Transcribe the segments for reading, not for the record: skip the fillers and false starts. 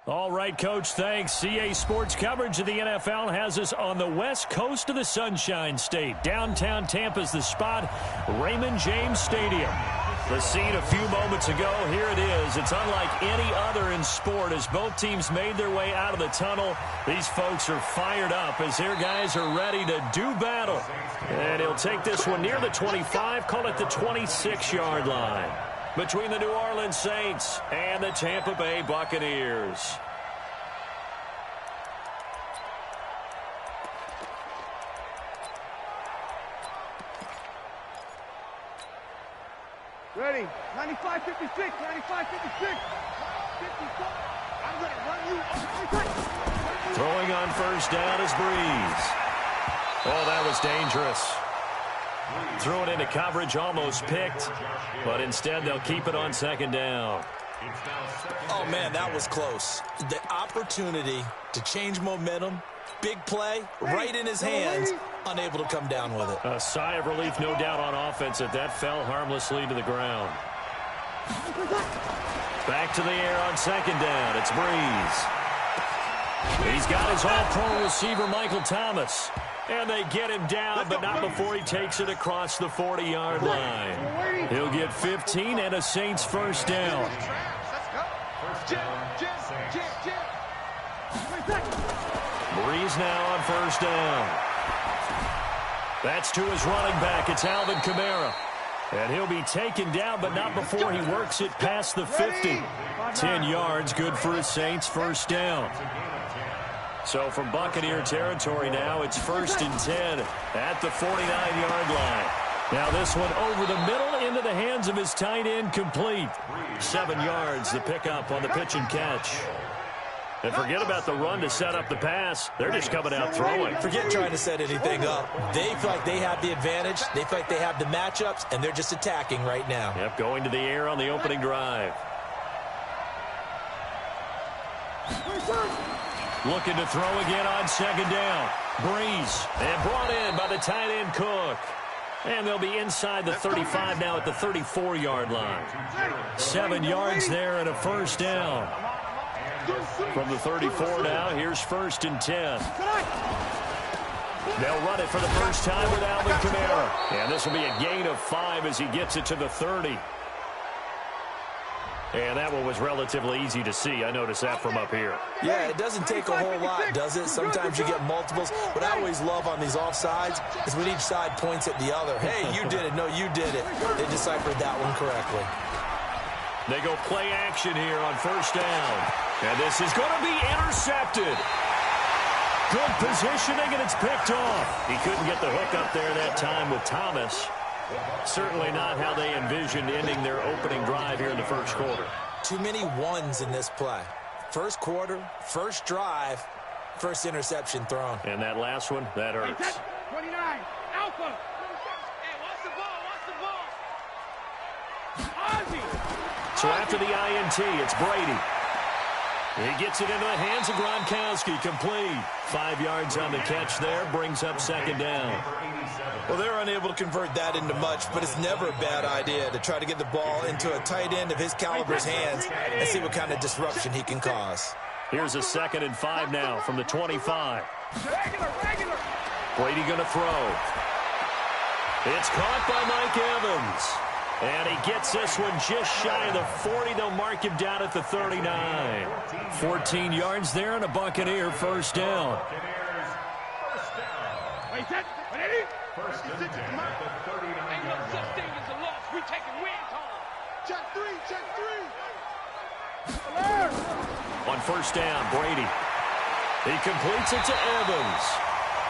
All right, Coach, thanks. CA Sports coverage of the NFL has us on the west coast of the Sunshine State. Downtown Tampa's the spot, Raymond James Stadium. The scene a few moments ago, here it is. It's unlike any other in sport as both teams made their way out of the tunnel. These folks are fired up as their guys are ready to do battle. And he'll take this one near the 25, call it the 26-yard line, between the New Orleans Saints and the Tampa Bay Buccaneers. Ready. 95, 56, 95, 56. 54. I'm going to run you. Throwing on first down is Breeze. Oh, that was dangerous. Threw it into coverage, almost picked, but instead they'll keep it on second down. Oh, man, that was close. The opportunity to change momentum, big play, right in his hands, unable to come down with it. A sigh of relief, no doubt, on offense that fell harmlessly to the ground. Back to the air on second down. It's Breeze. He's got his all-pro receiver, Michael Thomas. And they get him down, but not before he takes it across the 40-yard line. He'll get 15 and a Saints first down. Breeze now on first down. That's to his running back. It's Alvin Kamara. And he'll be taken down, but not before he works it past the 50. 10 yards, good for his Saints first down. So from Buccaneer territory now, it's 1st and 10 at the 49-yard line. Now this one over the middle into the hands of his tight end, complete. 7 yards, the pickup on the pitch and catch. And forget about the run to set up the pass. They're just coming out throwing. Forget trying to set anything up. They feel like they have the advantage. They feel like they have the matchups, and they're just attacking right now. Yep, going to the air on the opening drive. Looking to throw again on second down. Breeze. And brought in by the tight end Cook. And they'll be inside the 35 now at the 34-yard line. 7 yards there and a first down. From the 34 now, here's 1st and 10. They'll run it for the first time with Alvin Kamara. And this will be a gain of 5 as he gets it to the 30. And that one was relatively easy to see. I noticed that from up here. Yeah, it doesn't take a whole lot, does it? Sometimes you get multiples. What I always love on these offsides is when each side points at the other. Hey, you did it. No, you did it. They deciphered that one correctly. They go play action here on first down. And this is going to be intercepted. Good positioning, and it's picked off. He couldn't get the hook up there that time with Thomas. Certainly not how they envisioned ending their opening drive here in the first quarter. Too many ones in this play. First quarter, first drive, first interception thrown. And that last one, that hurts. 29, Alpha. Hey, what's the ball? Ozzy. So after the INT, it's Brady. He gets it into the hands of Gronkowski, complete. 5 yards on the catch there, brings up second down. Well, they're unable to convert that into much, but it's never a bad idea to try to get the ball into a tight end of his caliber's hands and see what kind of disruption he can cause. Here's a 2nd and 5 now from the 25. Brady going to throw. It's caught by Mike Evans. And he gets this one just shy of the 40. They'll mark him down at the 39. 14 yards there and a Buccaneer first down. Wait, set. Ready? First and 10 at the 39-yard line. Ain't no such thing as a loss. We taking wins home. Check three, check three. On first down, Brady. He completes it to Evans.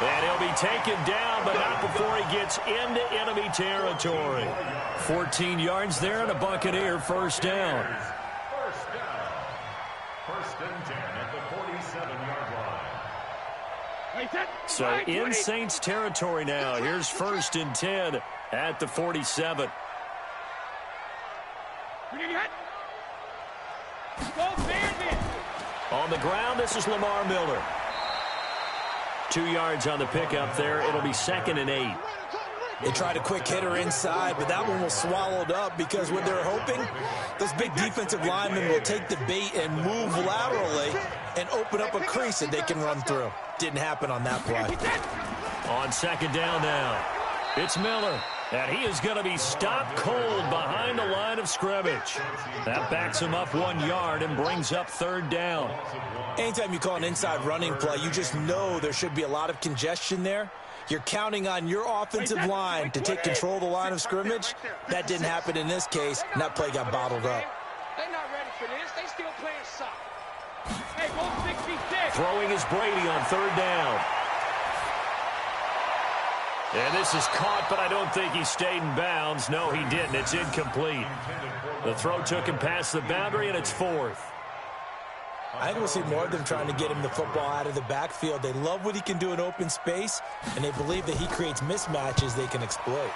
And he'll be taken down, but not before he gets into enemy territory. 14 yards there and a Buccaneer first down. First and 10 at the 47-yard line. So in Saints territory now. Here's 1st and 10 at the 47. On the ground, this is Lamar Miller. 2 yards on the pickup there. It'll be 2nd and 8. They tried a quick hitter inside, but that one was swallowed up because what they're hoping, those big defensive linemen will take the bait and move laterally and open up a crease that they can run through. Didn't happen on that play. On second down now, it's Miller. And he is going to be stopped cold behind the line of scrimmage. That backs him up 1 yard and brings up third down. Anytime you call an inside running play, you just know there should be a lot of congestion there. You're counting on your offensive line to take control of the line of scrimmage. That didn't happen in this case, and that play got bottled up. They're not ready for this. They still playing soft. Hey, go 66. Throwing is Brady on third down. And this is caught, but I don't think he stayed in bounds. No, he didn't. It's incomplete. The throw took him past the boundary, and it's fourth. I think we'll see more of them trying to get him the football out of the backfield. They love what he can do in open space, and they believe that he creates mismatches they can exploit.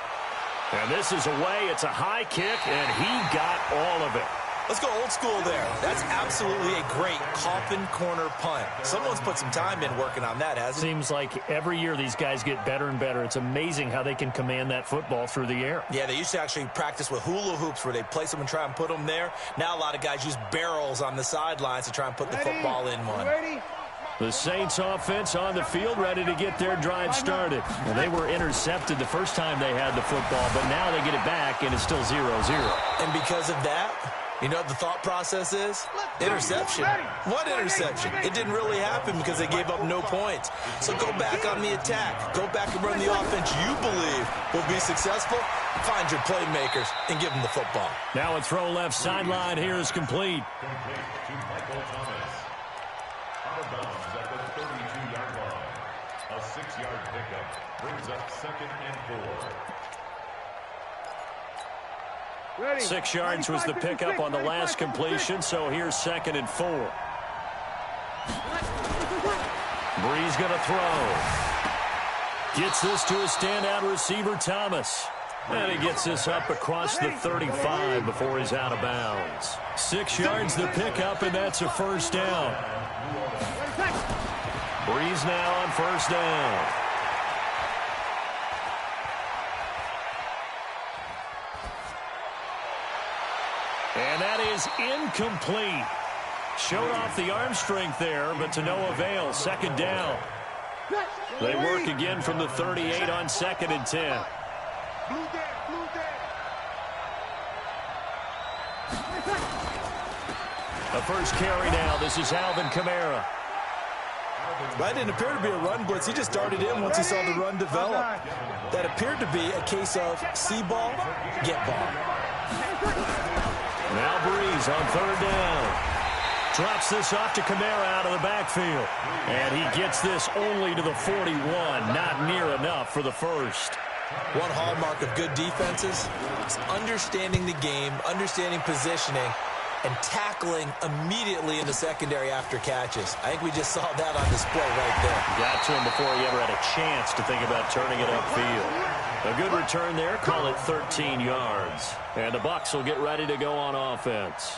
And this is away. It's a high kick, and he got all of it. Let's go old school there. That's absolutely a great coffin corner punt. Someone's put some time in working on that, hasn't it? Seems like every year these guys get better and better. It's amazing how they can command that football through the air. Yeah, they used to actually practice with hula hoops where they place them and try and put them there. Now a lot of guys use barrels on the sidelines to try and put the football in one. The Saints offense on the field, ready to get their drive started. And they were intercepted the first time they had the football, but now they get it back, and it's still 0-0. And because of that, you know what the thought process is? Interception. What interception? It didn't really happen because they gave up no points. So go back on the attack. Go back and run the offense you believe will be successful. Find your playmakers and give them the football. Now a throw left sideline here is complete. Complete to Michael Thomas. Out of bounds at the 32-yard line. A 6-yard pickup brings up 2nd and 4. 6 yards was the pickup on the last completion, so here's 2nd and 4. Breeze going to throw. Gets this to a standout receiver, Thomas. And he gets this up across the 35 before he's out of bounds. 6 yards the pickup, and that's a first down. Breeze now on first down. And that is incomplete. Showed off the arm strength there, but to no avail. 2nd down. They work again from the 38 on 2nd and 10. The first carry now. This is Alvin Kamara. That didn't appear to be a run blitz. He just darted in once he saw the run develop. That appeared to be a case of see ball, get ball. Now Breeze on 3rd down. Drops this off to Kamara out of the backfield. And he gets this only to the 41. Not near enough for the first. One hallmark of good defenses is understanding the game, understanding positioning, and tackling immediately in the secondary after catches. I think we just saw that on display right there. Got to him before he ever had a chance to think about turning it upfield. A good return there, call it 13 yards. And the Bucs will get ready to go on offense.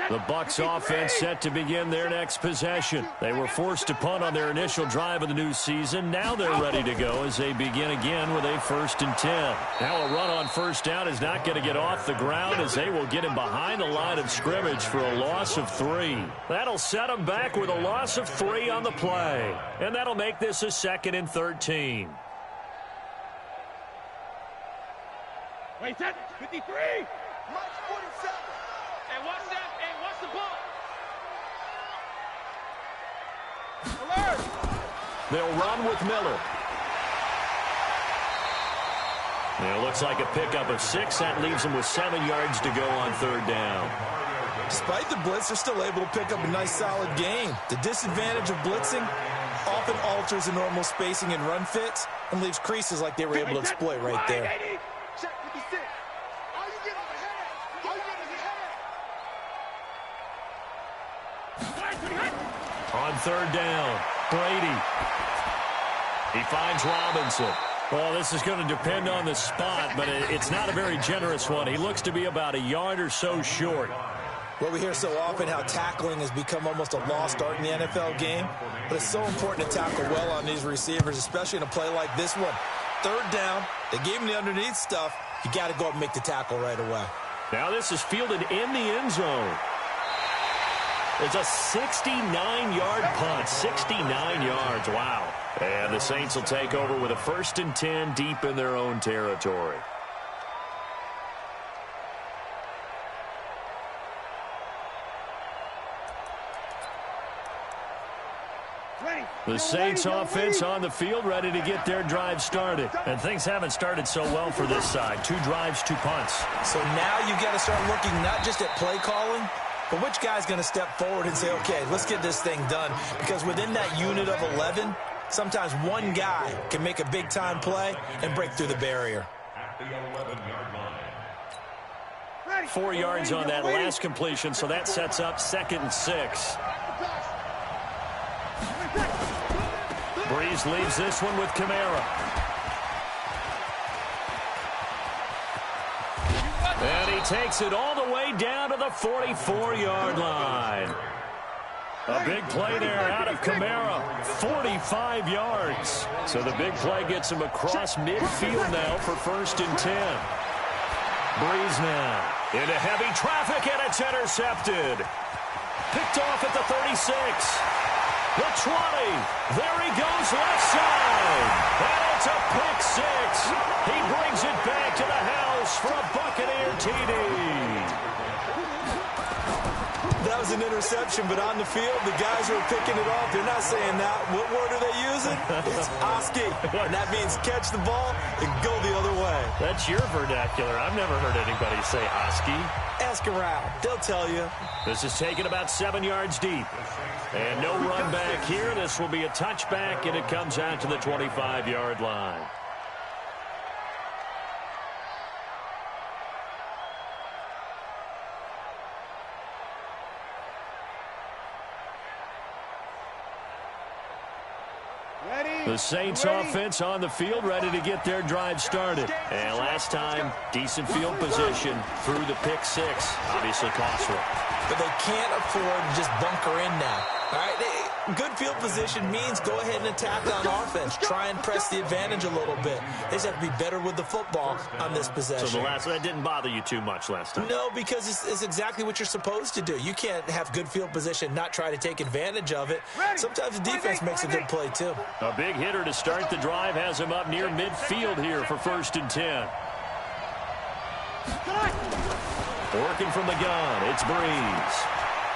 The Bucs offense set to begin their next possession. They were forced to punt on their initial drive of the new season. Now they're ready to go as they begin again with a 1st and 10. Now a run on first down is not going to get off the ground as they will get him behind the line of scrimmage for a loss of 3. That'll set them back with a loss of 3 on the play. And that'll make this a 2nd and 13. Wait, that's 53. March 47. And what's that? And what's the ball? Alert! They'll run with Miller. It looks like a pickup of 6. That leaves them with 7 yards to go on 3rd down. Despite the blitz, they're still able to pick up a nice solid gain. The disadvantage of blitzing often alters the normal spacing and run fits and leaves creases like they were able to exploit right there. Check 56. All you get is a headache. All you get is a headache. On 3rd down, Brady. He finds Robinson. Well, this is going to depend on the spot, but it's not a very generous one. He looks to be about a yard or so short. Well, we hear so often how tackling has become almost a lost art in the NFL game, but it's so important to tackle well on these receivers, especially in a play like this one. Third down, they gave him the underneath stuff. You got to go up and make the tackle right away. Now this is fielded in the end zone. It's a 69-yard punt, 69 yards, wow. And the Saints will take over with a 1st and 10 deep in their own territory. The Saints offense on the field, ready to get their drive started. And things haven't started so well for this side. 2 drives, 2 punts. So now you got to start looking not just at play calling, but which guy's going to step forward and say, okay, let's get this thing done. Because within that unit of 11, sometimes one guy can make a big-time play and break through the barrier. At the 11-yard line. 4 yards on that last completion, so that sets up 2nd and 6. Breeze leaves this one with Kamara. And he takes it all the way down to the 44-yard line. A big play there out of Kamara, 45 yards. So the big play gets him across midfield now for 1st and 10. Breeze now into heavy traffic, and it's intercepted. Picked off at the 36. The 20. There he goes left side. And it's a pick 6. He brings it back to the house for a Buccaneer TD. That was an interception, but on the field, the guys who are picking it off, they're not saying that. What word are they using? It's Oski. And that means catch the ball and go the other way. That's your vernacular. I've never heard anybody say Oski. Ask around. They'll tell you. This is taken about 7 yards deep. And no run back here. This will be a touchback, and it comes out to the 25-yard line. The Saints offense on the field, ready to get their drive started. And last time, decent field position through the pick 6. Obviously costly. But they can't afford to just bunker in now. All right, good field position means go ahead and attack on offense. Try and press the advantage a little bit. They just have to be better with the football on this possession. So that didn't bother you too much last time? No, because it's exactly what you're supposed to do. You can't have good field position, not try to take advantage of it. Sometimes the defense makes a good play, too. A big hitter to start the drive has him up near midfield here for 1st and 10. Working from the gun, it's Breeze.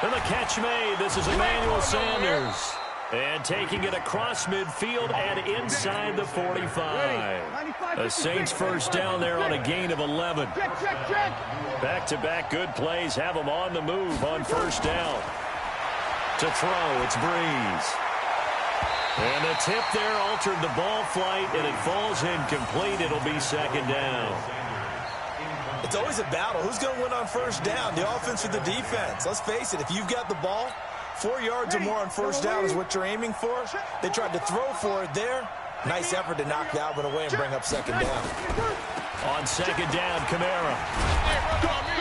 And the catch made. This is Emmanuel Sanders. And taking it across midfield and inside the 45. The Saints 1st down there on a gain of 11. Back-to-back good plays have them on the move on 1st down. To throw, it's Breeze. And the tip there altered the ball flight, and it falls incomplete. It'll be 2nd down. It's always a battle. Who's going to win on 1st down, the offense or the defense? Let's face it, if you've got the ball, 4 yards or more on 1st down is what you're aiming for. They tried to throw for it there. Nice effort to knock that one away and bring up 2nd down. On 2nd down, Kamara.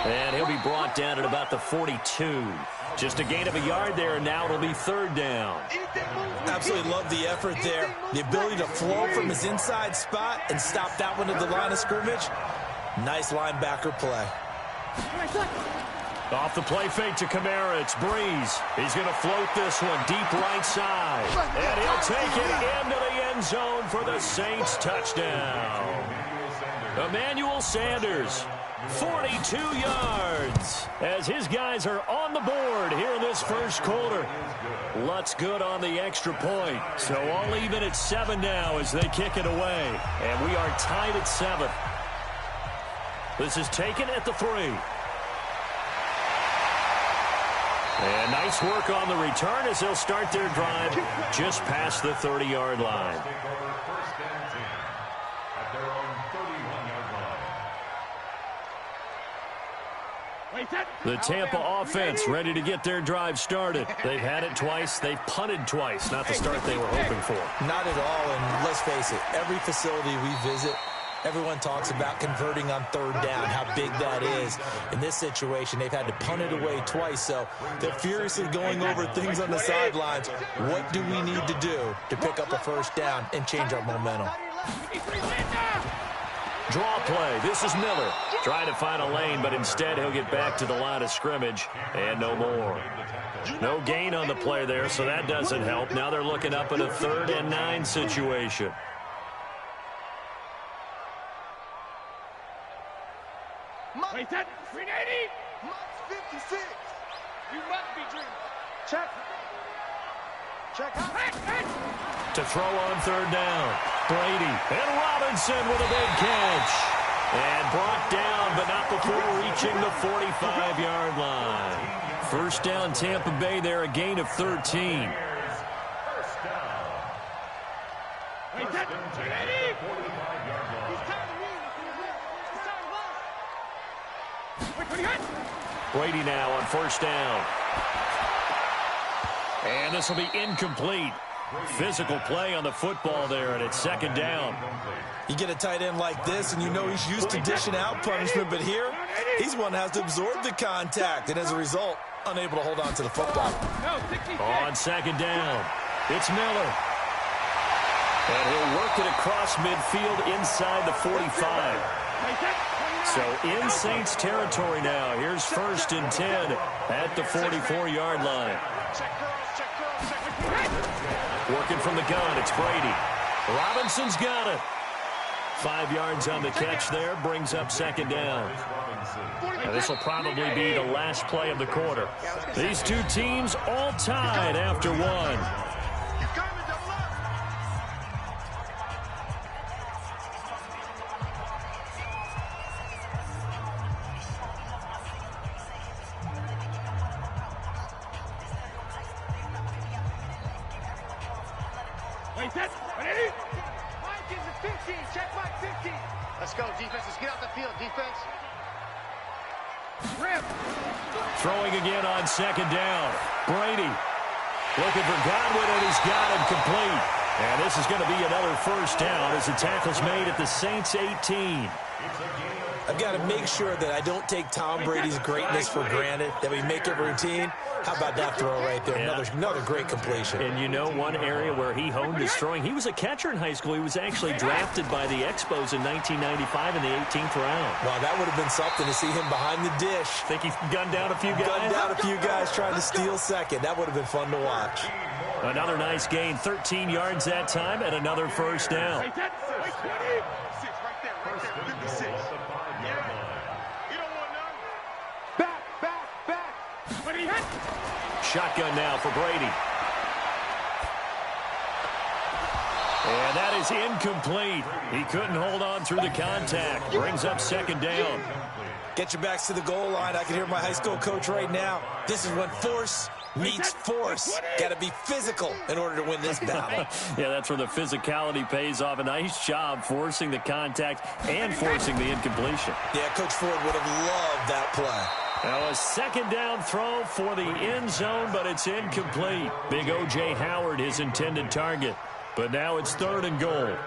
And he'll be brought down at about the 42. Just a gain of a yard there, and now it'll be 3rd down. Absolutely love the effort there. The ability to flow from his inside spot and stop that one at the line of scrimmage. Nice linebacker play. Off the play fake to Kamara, it's Breeze. He's going to float this one deep right side. And he'll take it into the end zone for the Saints touchdown. Emmanuel Sanders, 42 yards, as his guys are on the board here in this 1st quarter. Lutz good on the extra point. So all even at 7 now as they kick it away. And we are tied at 7. This is taken at the 3. And nice work on the return as they'll start their drive just past the 30-yard line. The Tampa offense ready to get their drive started. They've had it twice. They've punted twice. Not the start they were hoping for. Not at all, and let's face it, every facility we visit, Everyone talks about converting on third down, how big that is. In this situation, they've had to punt it away twice, so they're furiously going over things on the sidelines. What do we need to do to pick up a first down and change our momentum? Draw play. This is Miller. Trying to find a lane, but instead he'll get back to the line of scrimmage and no more. No gain on the play there, so that doesn't help. Now they're looking up at a 3rd and 9 situation. Wait, that 380. 56. You must be dreaming. Check. To throw on 3rd down. Brady and Robinson with a big catch. And brought down, but not before reaching the 45-yard line. First down, Tampa Bay there, a gain of 13. Wait, that 380. Brady now on 1st down. And this will be incomplete. Physical play on the football there, and it's 2nd down. You get a tight end like this, and you know he's used to dishing out punishment, but here, he's one that has to absorb the contact, and as a result, unable to hold on to the football. On 2nd down, it's Miller. And he'll work it across midfield inside the 45. So in Saints territory now. Here's 1st and 10 at the 44-yard line. Working from the gun, it's Brady. Robinson's got it. 5 yards on the catch there, brings up 2nd down. Now this will probably be the last play of the quarter. These two teams all tied after one. Wait, that's 8. Mike is a 15. Check Mike 15. Let's go, defense. Let's get out the field, defense. Rip. Throwing again on 2nd down. Brady looking for Godwin, and he's got him complete. And this is going to be another 1st down as the tackle's made at the Saints 18. I've got to make sure that I don't take Tom Brady's greatness for granted, that we make it routine. How about that throw right there? Yeah. Another great completion. And you know one area where he honed his throwing, he was a catcher in high school. He was actually drafted by the Expos in 1995 in the 18th round. Wow, that would have been something to see him behind the dish. Think he gunned down a few guys? Gunned down a few guys trying to steal second. That would have been fun to watch. Another nice gain, 13 yards that time, and another 1st down. Wait, that's 20. 6 right there, 56. Back. But he hit. Shotgun now for Brady. And that is incomplete. He couldn't hold on through the contact. Brings up 2nd down. Get your backs to the goal line. I can hear my high school coach right now. This is when force meets force. Got to be physical in order to win this battle. Yeah, that's where the physicality pays off. A nice job forcing the contact and forcing the incompletion. Yeah, Coach Ford would have loved that play. Now a 2nd down throw for the end zone, but it's incomplete. Big O.J. Howard, his intended target. But now it's 3rd and goal.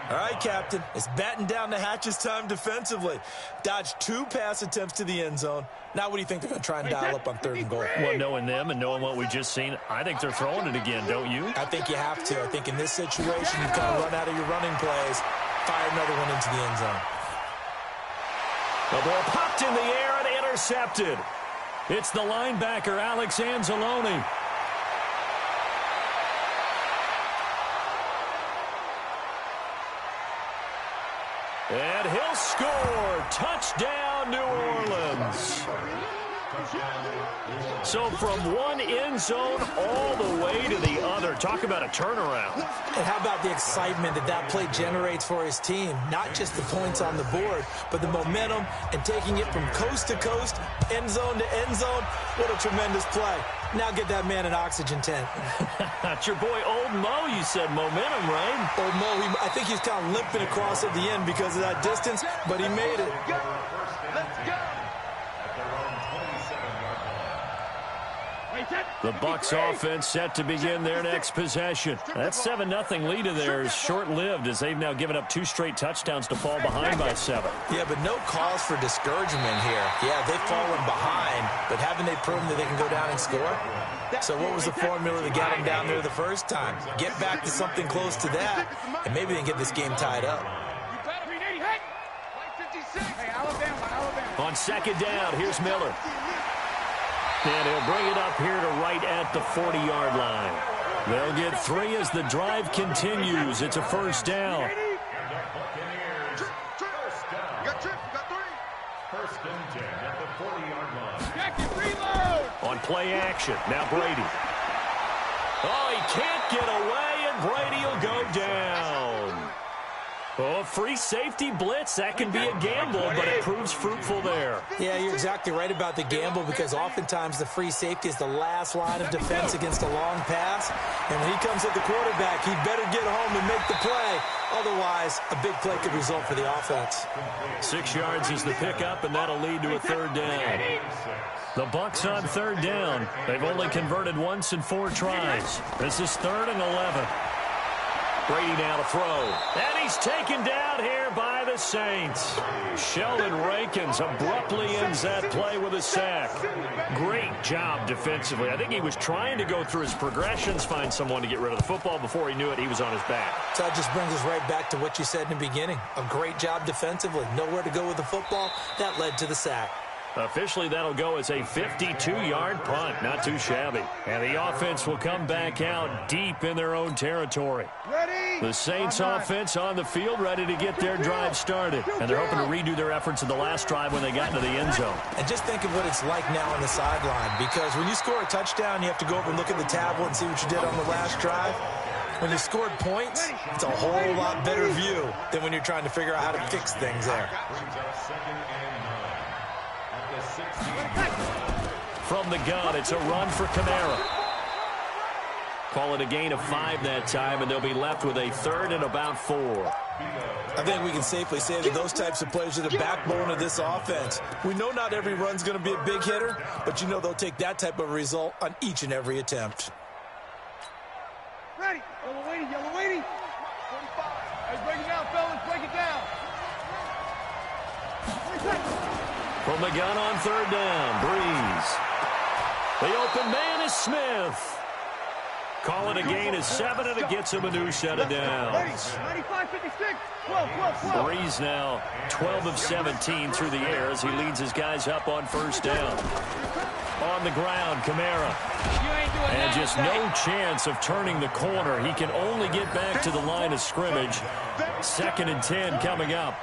All right, Captain. It's batten down the hatches time defensively. Dodged 2 pass attempts to the end zone. Now what do you think they're going to try and dial up on 3rd and goal? Well, knowing them and knowing what we just seen, I think they're throwing it again, don't you? I think you have to. I think in this situation, you've got to run out of your running plays, fire another one into the end zone. The ball popped in the air and intercepted. It's the linebacker, Alex Anzalone. And he'll score. Touchdown, New Orleans. So from one end zone all the way to the other. Talk about a turnaround. And how about the excitement that play generates for his team? Not just the points on the board, but the momentum and taking it from coast to coast, end zone to end zone. What a tremendous play. Now get that man an oxygen tent. That's your boy Old Mo. You said momentum, right? Old Mo, I think he's kind of limping across at the end because of that distance, but he made it. Let's go. At their own 27-yard line. Wait, that The Bucs offense set to begin their next possession. That 7-0 lead of theirs is short-lived as they've now given up 2 straight touchdowns to fall behind by 7. Yeah, but no cause for discouragement here. Yeah, they've fallen behind, but haven't they proven that they can go down and score? So what was the formula that got them down there the first time? Get back to something close to that, and maybe they can get this game tied up. On second down, here's Miller. And he'll bring it up here to right at the 40-yard line. They'll get 3 as the drive continues. It's a first down. First and 10 at the 40-yard line. On play action, now Brady. Oh, he can't get away, and Brady will go down. Oh, free safety blitz. That can be a gamble, but it proves fruitful there. Yeah, you're exactly right about the gamble because oftentimes the free safety is the last line of defense against a long pass. And when he comes at the quarterback, he better get home and make the play. Otherwise, a big play could result for the offense. 6 yards is the pickup, and that'll lead to a third down. The Bucs on third down. They've only converted once in 4 tries. This is 3rd and 11. Brady now to throw. And he's taken down here by the Saints. Sheldon Rankins abruptly ends that play with a sack. Great job defensively. I think he was trying to go through his progressions, find someone to get rid of the football. Before he knew it, he was on his back. So that just brings us right back to what you said in the beginning. A great job defensively. Nowhere to go with the football. That led to the sack. Officially, that'll go as a 52-yard punt. Not too shabby. And the offense will come back out deep in their own territory. The Saints offense on the field ready to get their drive started. And they're hoping to redo their efforts in the last drive when they got into the end zone. And just think of what it's like now on the sideline. Because when you score a touchdown, you have to go over and look at the tablet and see what you did on the last drive. When you scored points, it's a whole lot better view than when you're trying to figure out how to fix things there. From the gun, it's a run for Kamara. Call it a gain of 5 that time, and they'll be left with a 3rd and about 4. I think we can safely say that those types of plays are the backbone of this offense. We know not every run's going to be a big hitter, but you know they'll take that type of result on each and every attempt. Ready. Yellow waiting, yellow waiting. 45. Hey, break it down, fellas. Break it down. From the gun on third down, Breeze. The open man is Smith. Call it a gain of 7, and it gets him a new set of downs. 95, 56. 12. Breeze now 12 of 17 through the air as he leads his guys up on first down. On the ground, Kamara. And just no chance of turning the corner. He can only get back to the line of scrimmage. 2nd and 10 coming up.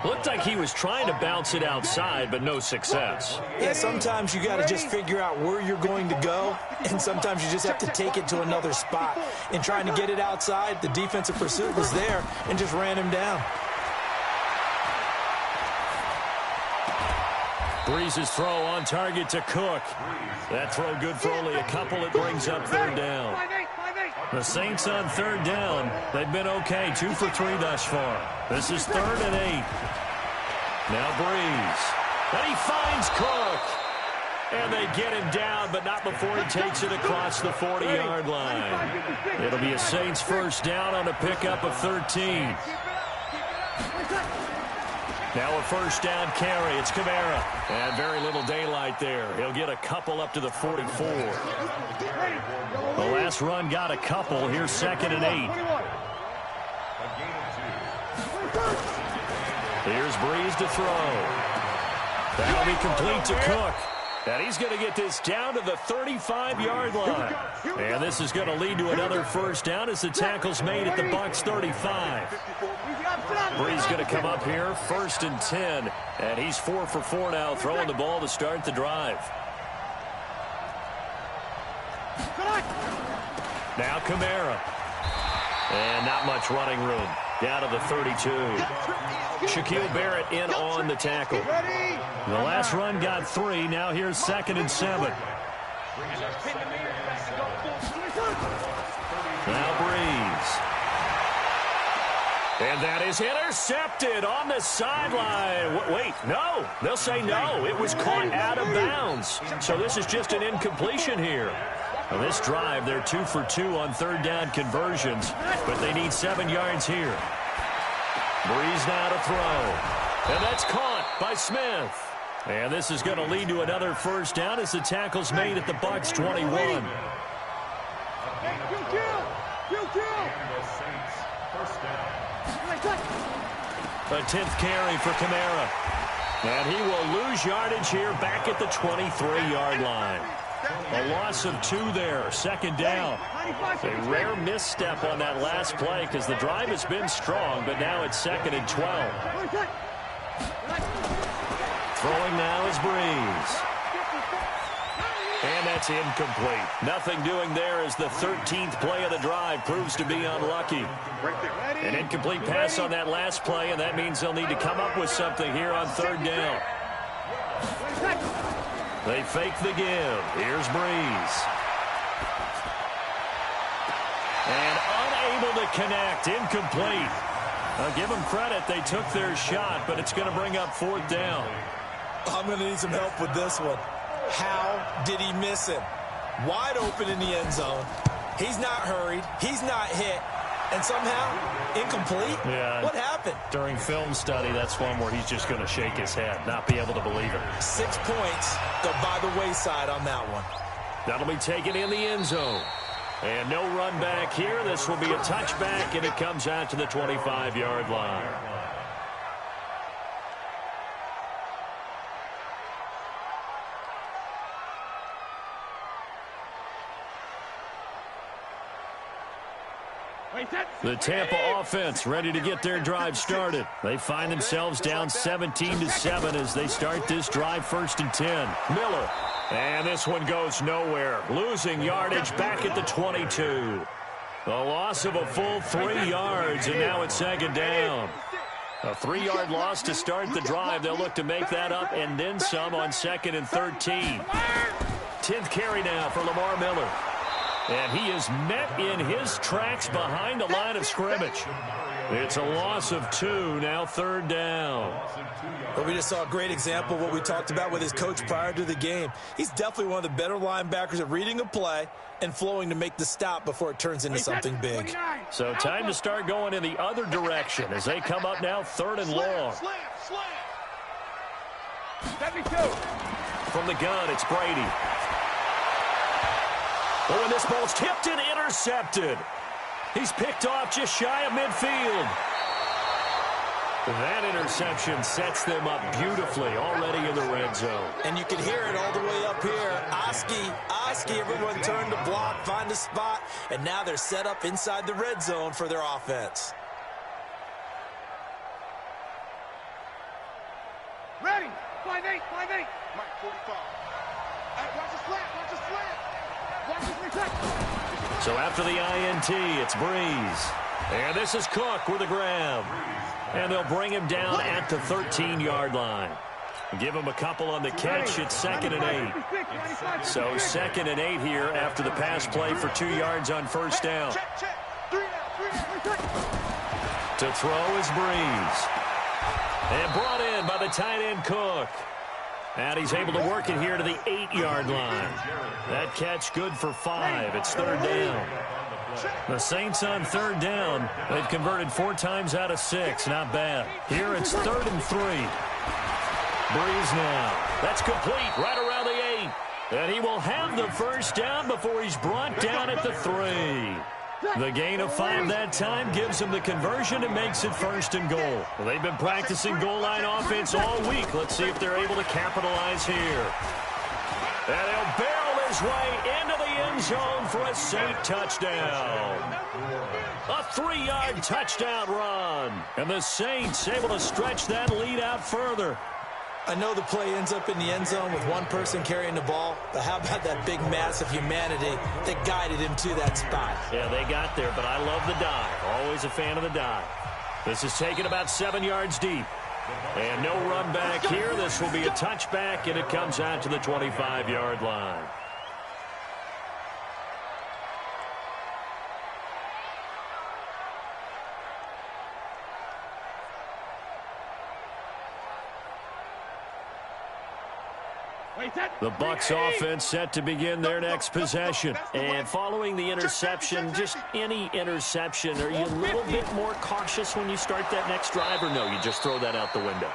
Looked like he was trying to bounce it outside, but no success. Yeah, sometimes you got to just figure out where you're going to go, and sometimes you just have to take it to another spot. In trying to get it outside, the defensive pursuit was there and just ran him down. Breeze's throw on target to Cook. That throw good for only a couple. It brings up third down. The Saints on third down. They've been okay. 2 for 3 thus far. This is 3rd and 8. Now Breeze. And he finds Cook. And they get him down, but not before he takes it across the 40-yard line. It'll be a Saints first down on a pickup of 13. Now a first down carry. It's Kamara. And very little daylight there. He'll get a couple up to the 44. The last run got a couple. Here's 2nd and 8. Here's Breeze to throw. That'll be complete to Cook. And he's going to get this down to the 35-yard line. And this is going to lead to another first down as the tackle's made at the Bucs 35. Breeze going to come up here, 1st and 10. And he's 4 for 4 now, throwing the ball to start the drive. Now Kamara. And not much running room. Down to the 32. Shaquille Barrett in on the tackle. The last run got 3. Now here's 2nd and 7. Now Breeze. And that is intercepted on the sideline. Wait, no. They'll say no. It was caught out of bounds. So this is just an incompletion here. Now this drive, they're 2 for 2 on third down conversions, but they need 7 yards here. Breeze now to throw. And that's caught by Smith. And this is going to lead to another first down as the tackle's made at the Bucs 21. A 10th carry for Kamara. And he will lose yardage here back at the 23-yard line. A loss of 2 there, second down. A rare misstep on that last play because the drive has been strong, but now it's 2nd and 12. Throwing now is Breeze. And that's incomplete. Nothing doing there as the 13th play of the drive proves to be unlucky. An incomplete pass on that last play, and that means they'll need to come up with something here on third down. They fake the give. Here's Breeze. And unable to connect. Incomplete. I'll give them credit. They took their shot, but it's going to bring up 4th down. I'm going to need some help with this one. How did he miss him? Wide open in the end zone. He's not hurried. He's not hit. And somehow, incomplete? Yeah. What happened? During film study, that's one where he's just going to shake his head, not be able to believe it. 6 points go by the wayside on that one. That'll be taken in the end zone. And no run back here. This will be a touchback, and it comes out to the 25-yard line. The Tampa offense ready to get their drive started. They find themselves down 17-7 as they start this drive 1st and 10. Miller. And this one goes nowhere. Losing yardage back at the 22. The loss of a full 3 yards, and now it's 2nd down. A 3-yard loss to start the drive. They'll look to make that up and then some on 2nd and 13. 10th carry now for Lamar Miller. And he is met in his tracks behind the line of scrimmage. It's a loss of 2, now 3rd down. But we just saw a great example of what we talked about with his coach prior to the game. He's definitely one of the better linebackers at reading a play and flowing to make the stop before it turns into something big. So time to start going in the other direction as they come up now 3rd and long. From the gun, it's Brady. Oh, and this ball's tipped and intercepted. He's picked off just shy of midfield. That interception sets them up beautifully already in the red zone. And you can hear it all the way up here. Oski, everyone turned to block, find a spot, and now they're set up inside the red zone for their offense. Ready, 5-8. Mike 45. Watch the slant, watch the slant. So after the INT, it's Breeze. And this is Cook with a grab. And they'll bring him down at the 13-yard line. Give him a couple on the catch. It's 2nd and 8. So 2nd and 8 here after the pass play for 2 yards on 1st down. To throw is Breeze. And brought in by the tight end Cook. And he's able to work it here to the 8-yard line. That catch good for 5. It's 3rd down. The Saints on 3rd down. They've converted 4 times out of 6. Not bad. Here it's 3rd and 3. Breeze now. That's complete right around the 8. And he will have the first down before he's brought down at the 3. The gain of 5 that time gives them the conversion and makes it 1st and goal. Well, they've been practicing goal line offense all week. Let's see if they're able to capitalize here. And he'll barrel his way into the end zone for a Saint touchdown. A 3-yard touchdown run. And the Saints able to stretch that lead out further. I know the play ends up in the end zone with one person carrying the ball, but how about that big mass of humanity that guided him to that spot? Yeah, they got there, but I love the dive. Always a fan of the dive. This is taken about 7 yards deep. And no run back here. This will be a touchback, and it comes out to the 25-yard line. The Bucs offense set to begin their next possession. And following the interception, just any interception, are you a little bit more cautious when you start that next drive, or no, you just throw that out the window?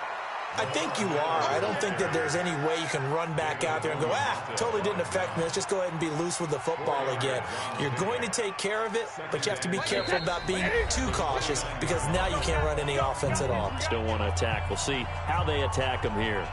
I think you are. I don't think that there's any way you can run back out there and go, totally didn't affect me. Let's just go ahead and be loose with the football again. You're going to take care of it, but you have to be careful about being too cautious because now you can't run any offense at all. Still want to attack. We'll see how they attack them here.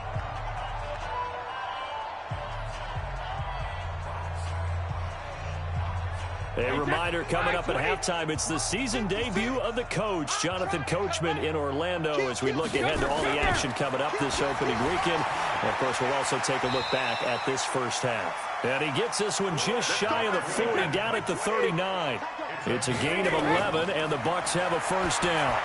A reminder coming up at halftime, it's the season debut of the coach, Jonathan Coachman in Orlando, as we look ahead to all the action coming up this opening weekend. And, of course, we'll also take a look back at this first half. And he gets this one just shy of the 40, down at the 39. It's a gain of 11, and the Bucs have a first down.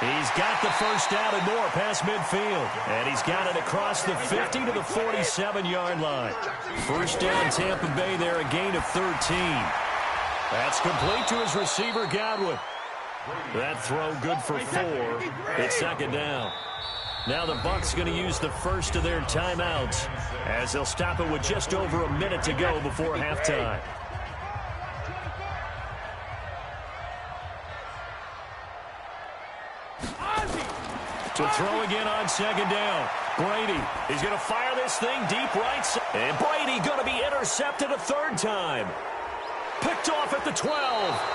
He's got the first down and more past midfield. And he's got it across the 50 to the 47-yard line. First down, Tampa Bay there, a gain of 13. That's complete to his receiver, Godwin. That throw good for 4. It's second down. Now the Bucs going to use the first of their timeouts as they'll stop it with just over a minute to go before halftime. To throw again on second down. Brady, he's going to fire this thing deep right side. And Brady going to be intercepted a third time. Picked off at the 12.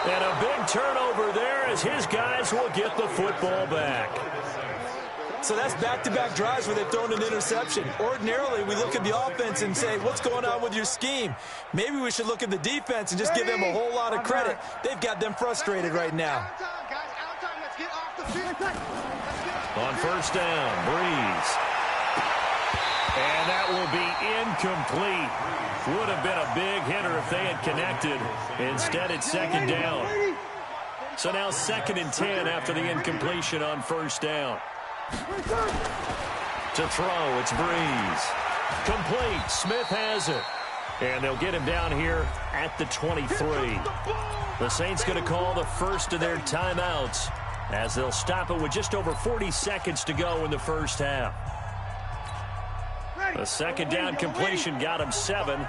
And a big turnover there as his guys will get the football back. So that's back-to-back drives where they've thrown an interception. Ordinarily, we look at the offense and say, what's going on with your scheme? Maybe we should look at the defense and just give them a whole lot of credit. They've got them frustrated right now. On first down, Breeze. And that will be incomplete. Would have been a big hitter if they had connected. Instead, it's second down. So now 2nd and 10 after the incompletion on first down. To throw, it's Breeze. Complete. Smith has it. And they'll get him down here at the 23. The Saints going to call the first of their timeouts as they'll stop it with just over 40 seconds to go in the first half. The second down completion got him 7.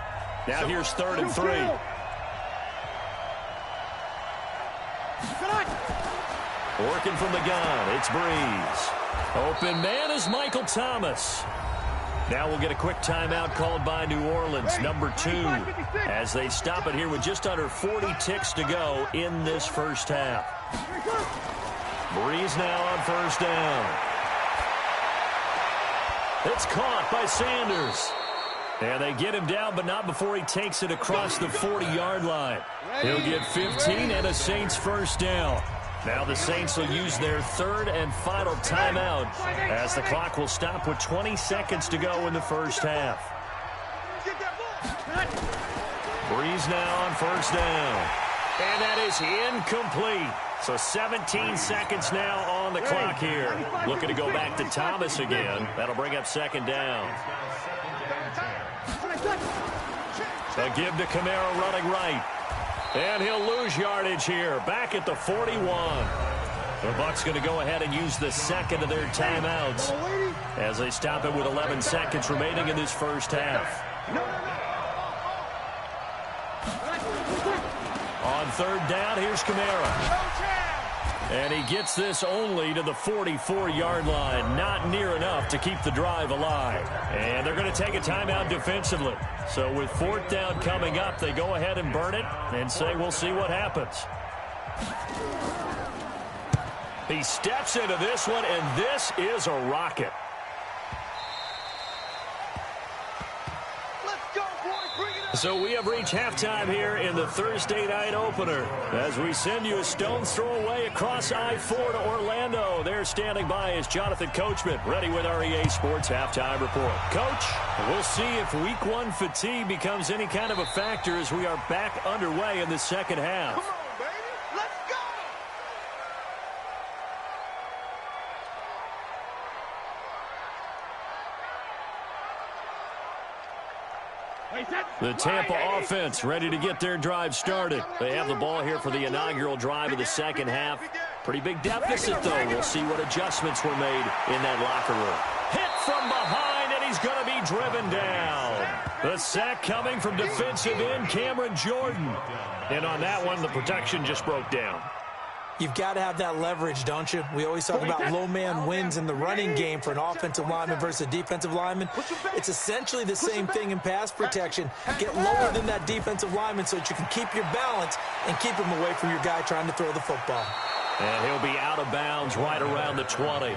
Now here's 3rd and 3. Working from the gun, it's Breeze. Open man is Michael Thomas. Now we'll get a quick timeout called by New Orleans, number 2, as they stop it here with just under 40 ticks to go in this first half. Breeze now on first down. It's caught by Sanders. And they get him down, but not before he takes it across the 40-yard line. He'll get 15 and a Saints first down. Now the Saints will use their 3rd and final timeout as the clock will stop with 20 seconds to go in the first half. Breeze now on first down. And that is incomplete. So 17 seconds now on the clock here. Looking to go back to Thomas again. That'll bring up second down. A give to Kamara running right. And he'll lose yardage here. Back at the 41. The Bucs going to go ahead and use the 2nd of their timeouts as they stop it with 11 seconds remaining in this first half. On 3rd down, here's Kamara. And he gets this only to the 44-yard line. Not near enough to keep the drive alive. And they're going to take a timeout defensively. So with 4th down coming up, they go ahead and burn it and say, we'll see what happens. He steps into this one, and this is a rocket. So we have reached halftime here in the Thursday night opener as we send you a stone's throw away across I-4 to Orlando. There standing by is Jonathan Coachman, ready with our EA Sports Halftime Report. Coach, we'll see if Week 1 fatigue becomes any kind of a factor as we are back underway in the second half. Come on, baby. Let's go. The Tampa offense ready to get their drive started. They have the ball here for the inaugural drive of the second half. Pretty big deficit, though. We'll see what adjustments were made in that locker room. Hit from behind, and he's going to be driven down. The sack coming from defensive end Cameron Jordan. And on that one, the protection just broke down. You've got to have that leverage, don't you? We always talk about low man wins in the running game for an offensive lineman versus a defensive lineman. It's essentially the same thing in pass protection. Get lower than that defensive lineman so that you can keep your balance and keep him away from your guy trying to throw the football. And he'll be out of bounds right around the 20.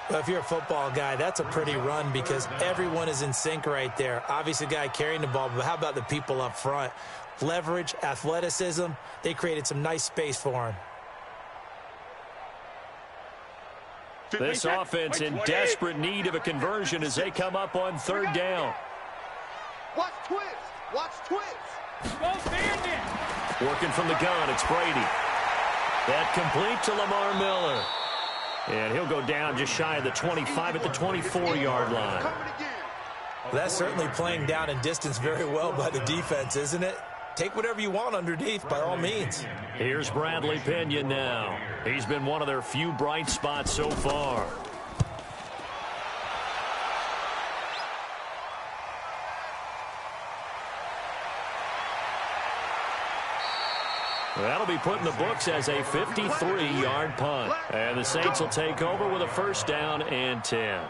Well, if you're a football guy, that's a pretty run because everyone is in sync right there. Obviously, the guy carrying the ball, but how about the people up front? Leverage, athleticism, they created some nice space for him. This offense in desperate need of a conversion as they come up on third down. Watch twist. Watch twist. Go stand it. Working from the gun, it's Brady. That complete to Lamar Miller. And he'll go down just shy of the 25 at the 24-yard line. Well, that's certainly playing down in distance very well by the defense, isn't it? Take whatever you want underneath, by all means. Here's Bradley Pinion now. He's been one of their few bright spots so far. That'll be put in the books as a 53-yard punt. And the Saints will take over with a first down and 10.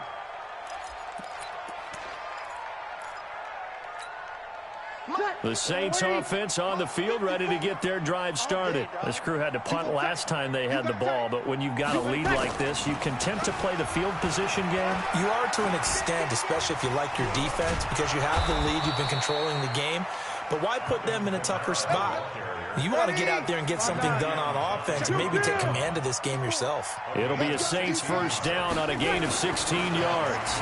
The Saints offense on the field ready to get their drive started. This crew had to punt last time they had the ball, but when you've got a lead like this, you content to play the field position game? You are to an extent, especially if you like your defense, because you have the lead, you've been controlling the game. But why put them in a tougher spot? You want to get out there and get something done on offense and maybe take command of this game yourself. It'll be a Saints first down on a gain of 16 yards.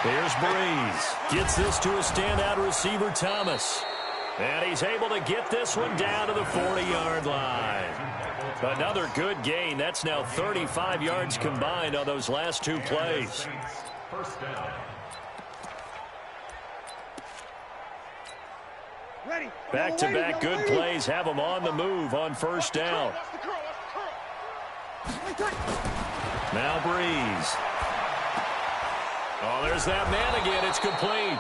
Here's Breeze. Gets this to a standout receiver, Thomas. And he's able to get this one down to the 40-yard line. Another good gain. That's now 35 yards combined on those last two plays. First down. Back-to-back good plays have them on the move on first down. Now Breeze. Oh, there's that man again. It's complete.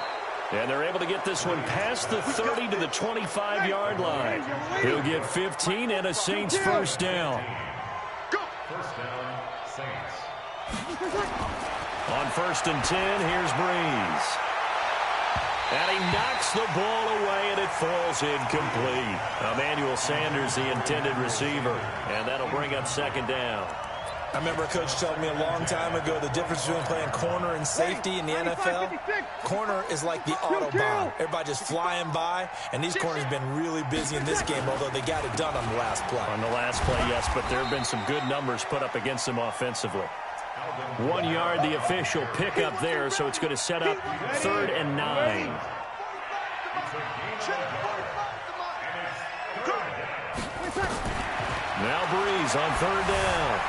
And they're able to get this one past the 30 to the 25-yard line. He'll get 15 and a Saints first down. First down, Saints. On first and 10, here's Breeze. And he knocks the ball away, and it falls incomplete. Emmanuel Sanders, the intended receiver. And that'll bring up second down. I remember a coach telling me a long time ago the difference between playing corner and safety in the NFL. Corner is like the Autobahn. Everybody just flying by, and these corners have been really busy in this game, although they got it done on the last play. On the last play, yes, but there have been some good numbers put up against them offensively. 1 yard, the official pickup there, so it's going to set up third and 9. Now Breeze on third down.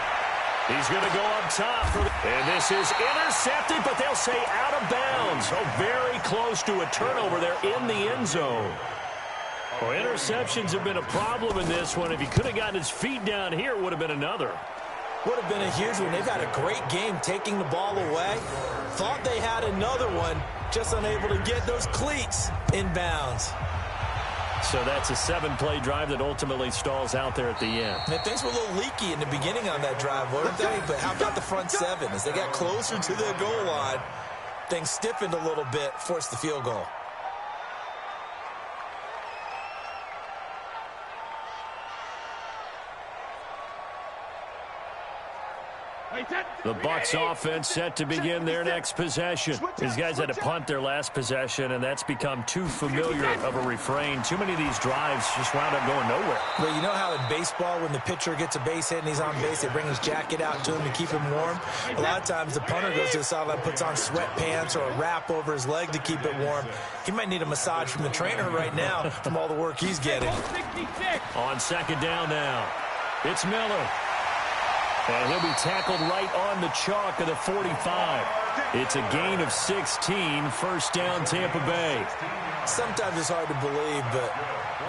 He's going to go up top. And this is intercepted, but they'll say out of bounds. Oh, very close to a turnover there in the end zone. Well, interceptions have been a problem in this one. If he could have gotten his feet down here, it would have been another. Would have been a huge one. They've had a great game taking the ball away. Thought they had another one, just unable to get those cleats in bounds. So that's a 7-play drive that ultimately stalls out there at the end. And things were a little leaky in the beginning on that drive, weren't they? But how about the front seven? As they got closer to the goal line, things stiffened a little bit, forced the field goal. The Bucs offense set to begin their next possession. These guys had to punt their last possession, and that's become too familiar of a refrain. Too many of these drives just wound up going nowhere. Well, you know how in baseball, when the pitcher gets a base hit and he's on base, they bring his jacket out to him to keep him warm? A lot of times the punter goes to the sideline, puts on sweatpants or a wrap over his leg to keep it warm. He might need a massage from the trainer right now from all the work he's getting. On second down now, it's Miller. And he'll be tackled right on the chalk of the 45. It's a gain of 16, first down Tampa Bay. Sometimes it's hard to believe, but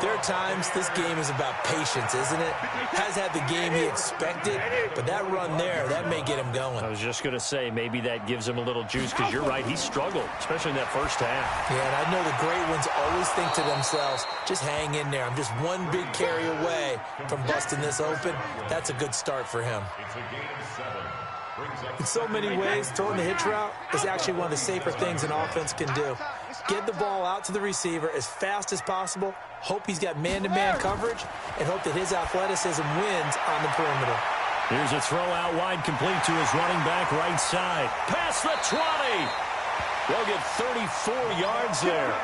there are times this game is about patience, isn't it? Has had the game he expected, but that run there, that may get him going. I was just going to say, maybe that gives him a little juice, because you're right, he struggled, especially in that first half. Yeah, and I know the great ones always think to themselves, just hang in there. I'm just one big carry away from busting this open. That's a good start for him. It's a gain of 7. In so many ways, throwing the hitch route is actually one of the safer things an offense can do. Get the ball out to the receiver as fast as possible, hope he's got man-to-man coverage, and hope that his athleticism wins on the perimeter. Here's a throw out wide, complete to his running back right side. Past the 20. They'll get 34 yards there.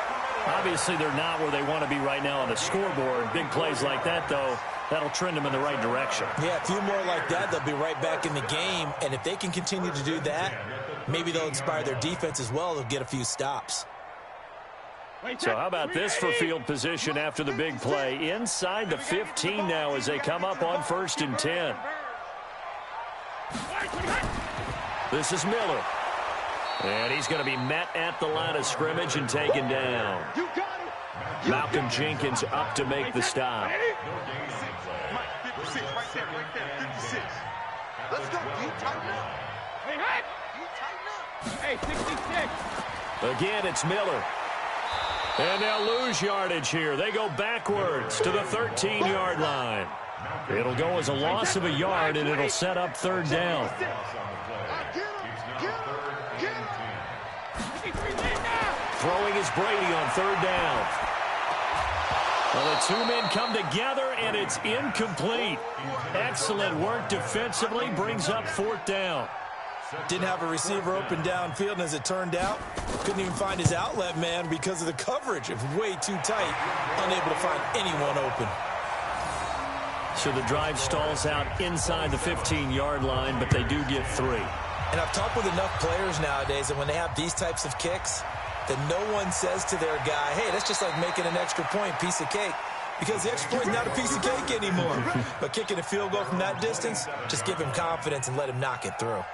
Obviously, they're not where they want to be right now on the scoreboard. Big plays like that, though, that'll trend them in the right direction. Yeah, a few more like that, they'll be right back in the game. And if they can continue to do that, maybe they'll inspire their defense as well. They'll get a few stops. So how about this for field position after the big play? Inside the 15 now as they come up on 1st and 10. This is Miller. And he's going to be met at the line of scrimmage and taken down. Malcolm Jenkins up to make the stop. 56 right there, 56. Let's go, D, tighten up. Hey, D, tighten up. Hey, 66. Again, it's Miller. And they'll lose yardage here. They go backwards to the 13-yard line. It'll go as a loss of a yard, and it'll set up 3rd down. Throwing is Brady on 3rd down. Well, the two men come together, and it's incomplete. Excellent work defensively, brings up 4th down. Didn't have a receiver open downfield, and as it turned out, couldn't even find his outlet man because of the coverage. It was way too tight, unable to find anyone open. So the drive stalls out inside the 15-yard line, but they do get 3. And I've talked with enough players nowadays that when they have these types of kicks, that no one says to their guy, hey, that's just like making an extra point, piece of cake. Because the extra point is not a piece of cake anymore. But kicking a field goal from that distance, just give him confidence and let him knock it through.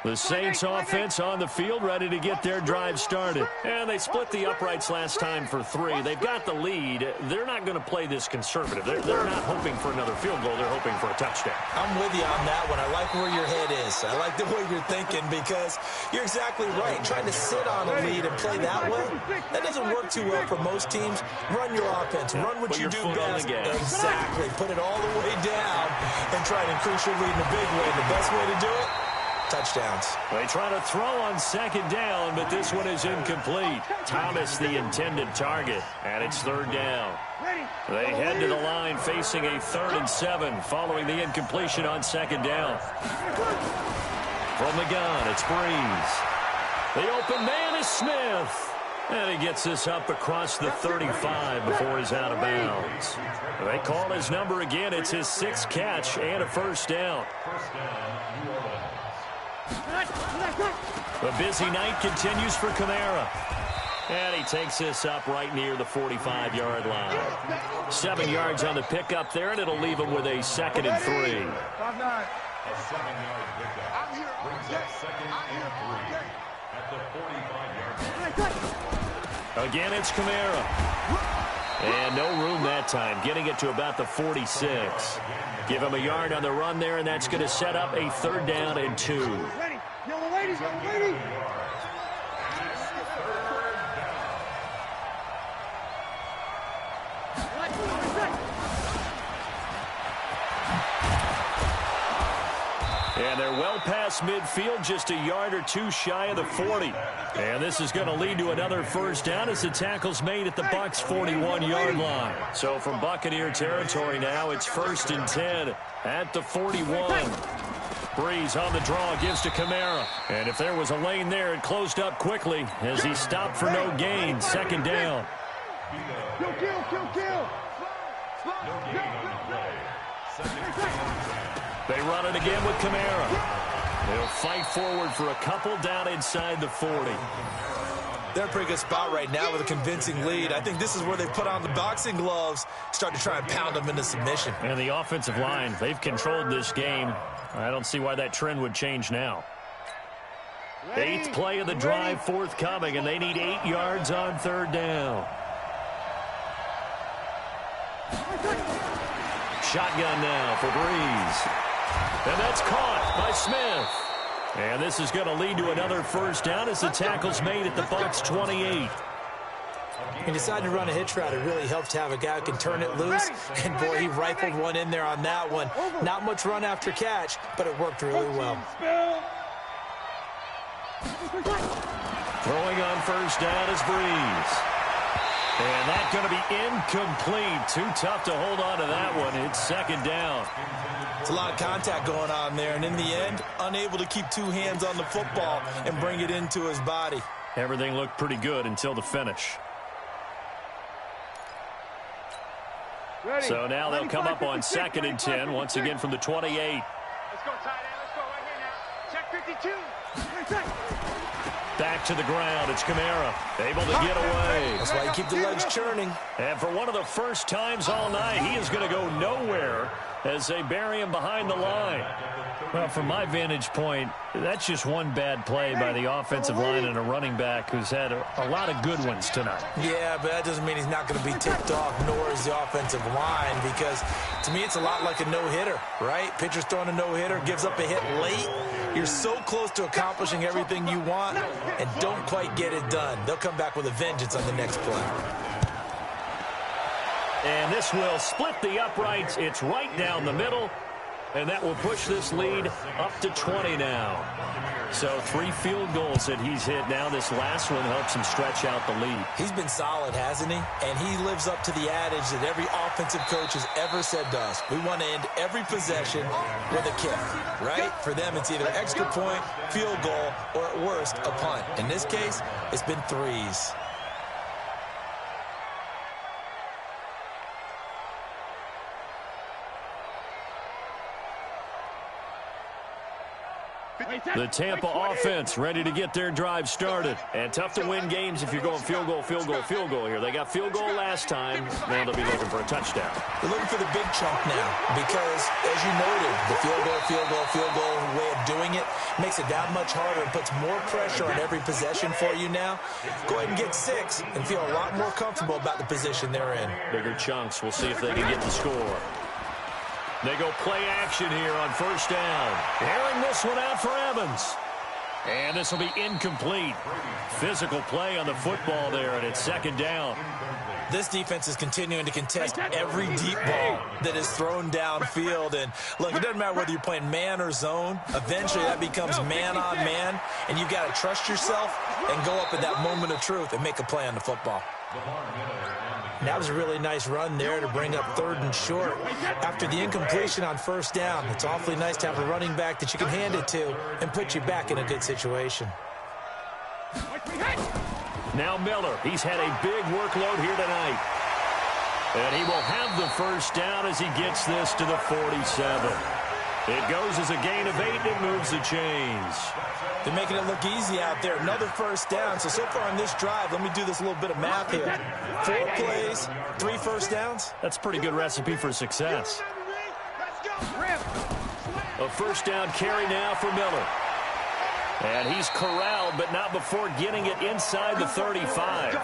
The Saints offense on the field, ready to get their drive started. And they split the uprights last time for 3. They've got the lead. They're not going to play this conservative. They're not hoping for another field goal. They're hoping for a touchdown. I'm with you on that one. I like where your head is. I like the way you're thinking because you're exactly right. Trying to sit on a lead and play that way, that doesn't work too well for most teams. Run your offense. Run what you do best. Exactly. Put it all the way down and try to increase your lead in a big way. The best way to do it, touchdowns. They try to throw on 2nd down, but this one is incomplete. Thomas the intended target, and it's 3rd down. They head to the line facing a 3rd and 7 following the incompletion on 2nd down. From the gun, it's Breeze. The open man is Smith. And he gets this up across the 35 before he's out of bounds. They call his number again. It's his 6th catch and a 1st down. The busy night continues for Kamara. And he takes this up right near the 45-yard line. 7 yards on the pickup there, and it'll leave him with a 2nd and 3. A 7-yard pickup brings up 2nd and 3 at the 45-yard line. Again, it's Kamara. And no room that time, getting it to about the 46. Give him a yard on the run there, and that's going to set up a 3rd down and 2. Young ladies, young ladies. And they're well past midfield, just a yard or 2 shy of the 40. And this is going to lead to another 1st down as the tackle's made at the Bucs' 41-yard line. So from Buccaneer territory now, it's 1st and 10 at the 41. Breeze on the draw, gives to Kamara. And if there was a lane there, it closed up quickly as he stopped for no gain. 2nd down. Kill. No gain on the play. 2nd down. They run it again with Kamara. They'll fight forward for a couple down inside the 40. They're in a pretty good spot right now with a convincing lead. I think this is where they put on the boxing gloves, start to try and pound them into submission. And the offensive line, they've controlled this game. I don't see why that trend would change now. 8th play of the drive forthcoming, and they need 8 yards on 3rd down. Shotgun now for Breeze. And that's caught by Smith. And this is going to lead to another 1st down as the tackle's made at the Bucs 28. He decided to run a hitch route. It really helps to have a guy who can turn it loose. And, boy, he rifled one in there on that one. Not much run after catch, but it worked really well. Throwing on 1st down is Breeze. And that's going to be incomplete. Too tough to hold on to that one. It's 2nd down. It's a lot of contact going on there. And in the end, unable to keep 2 hands on the football and bring it into his body. Everything looked pretty good until the finish. So now they'll come up on 2nd and 10, once again from the 28. Let's go, tight end. Let's go right here now. Check 52. Back to the ground. It's Kamara. Able to get away. That's why you keep the legs churning. And for one of the first times all night, he is going to go nowhere as they bury him behind the line. Well, from my vantage point, that's just one bad play by the offensive line and a running back who's had a lot of good ones tonight. Yeah, but that doesn't mean he's not going to be ticked off, nor is the offensive line, because to me it's a lot like a no-hitter, right? Pitcher's throwing a no-hitter, gives up a hit late. You're so close to accomplishing everything you want and don't quite get it done. They'll come back with a vengeance on the next play. And this will split the uprights. It's right down the middle. And that will push this lead up to 20 now. So 3 field goals that he's hit now. This last one helps him stretch out the lead. He's been solid, hasn't he? And he lives up to the adage that every offensive coach has ever said to us. We want to end every possession with a kick, right? For them, it's either extra point, field goal, or at worst, a punt. In this case, it's been 3s. The Tampa offense ready to get their drive started. And tough to win games if you're going field goal, field goal, field goal here. They got field goal last time. Now they'll be looking for a touchdown. They're looking for the big chunk now because, as you noted, the field goal way of doing it makes it that much harder and puts more pressure on every possession for you now. Go ahead and get 6 and feel a lot more comfortable about the position they're in. Bigger chunks. We'll see if they can get the score. They go play action here on 1st down. Airing this one out for Evans. And this will be incomplete. Physical play on the football there, and it's 2nd down. This defense is continuing to contest every deep ball that is thrown downfield. And, look, it doesn't matter whether you're playing man or zone. Eventually, that becomes man-on-man, and you've got to trust yourself and go up at that moment of truth and make a play on the football. That was a really nice run there to bring up 3rd and short. After the incompletion on 1st down, it's awfully nice to have a running back that you can hand it to and put you back in a good situation. Now Miller. He's had a big workload here tonight. And he will have the 1st down as he gets this to the 47. It goes as a gain of 8 and moves the chains. They're making it look easy out there. Another 1st down. So far on this drive, let me do this little bit of math here. 4 plays, 3 1st downs. That's a pretty good recipe for success. A 1st down carry now for Miller. And he's corralled, but not before getting it inside the 35.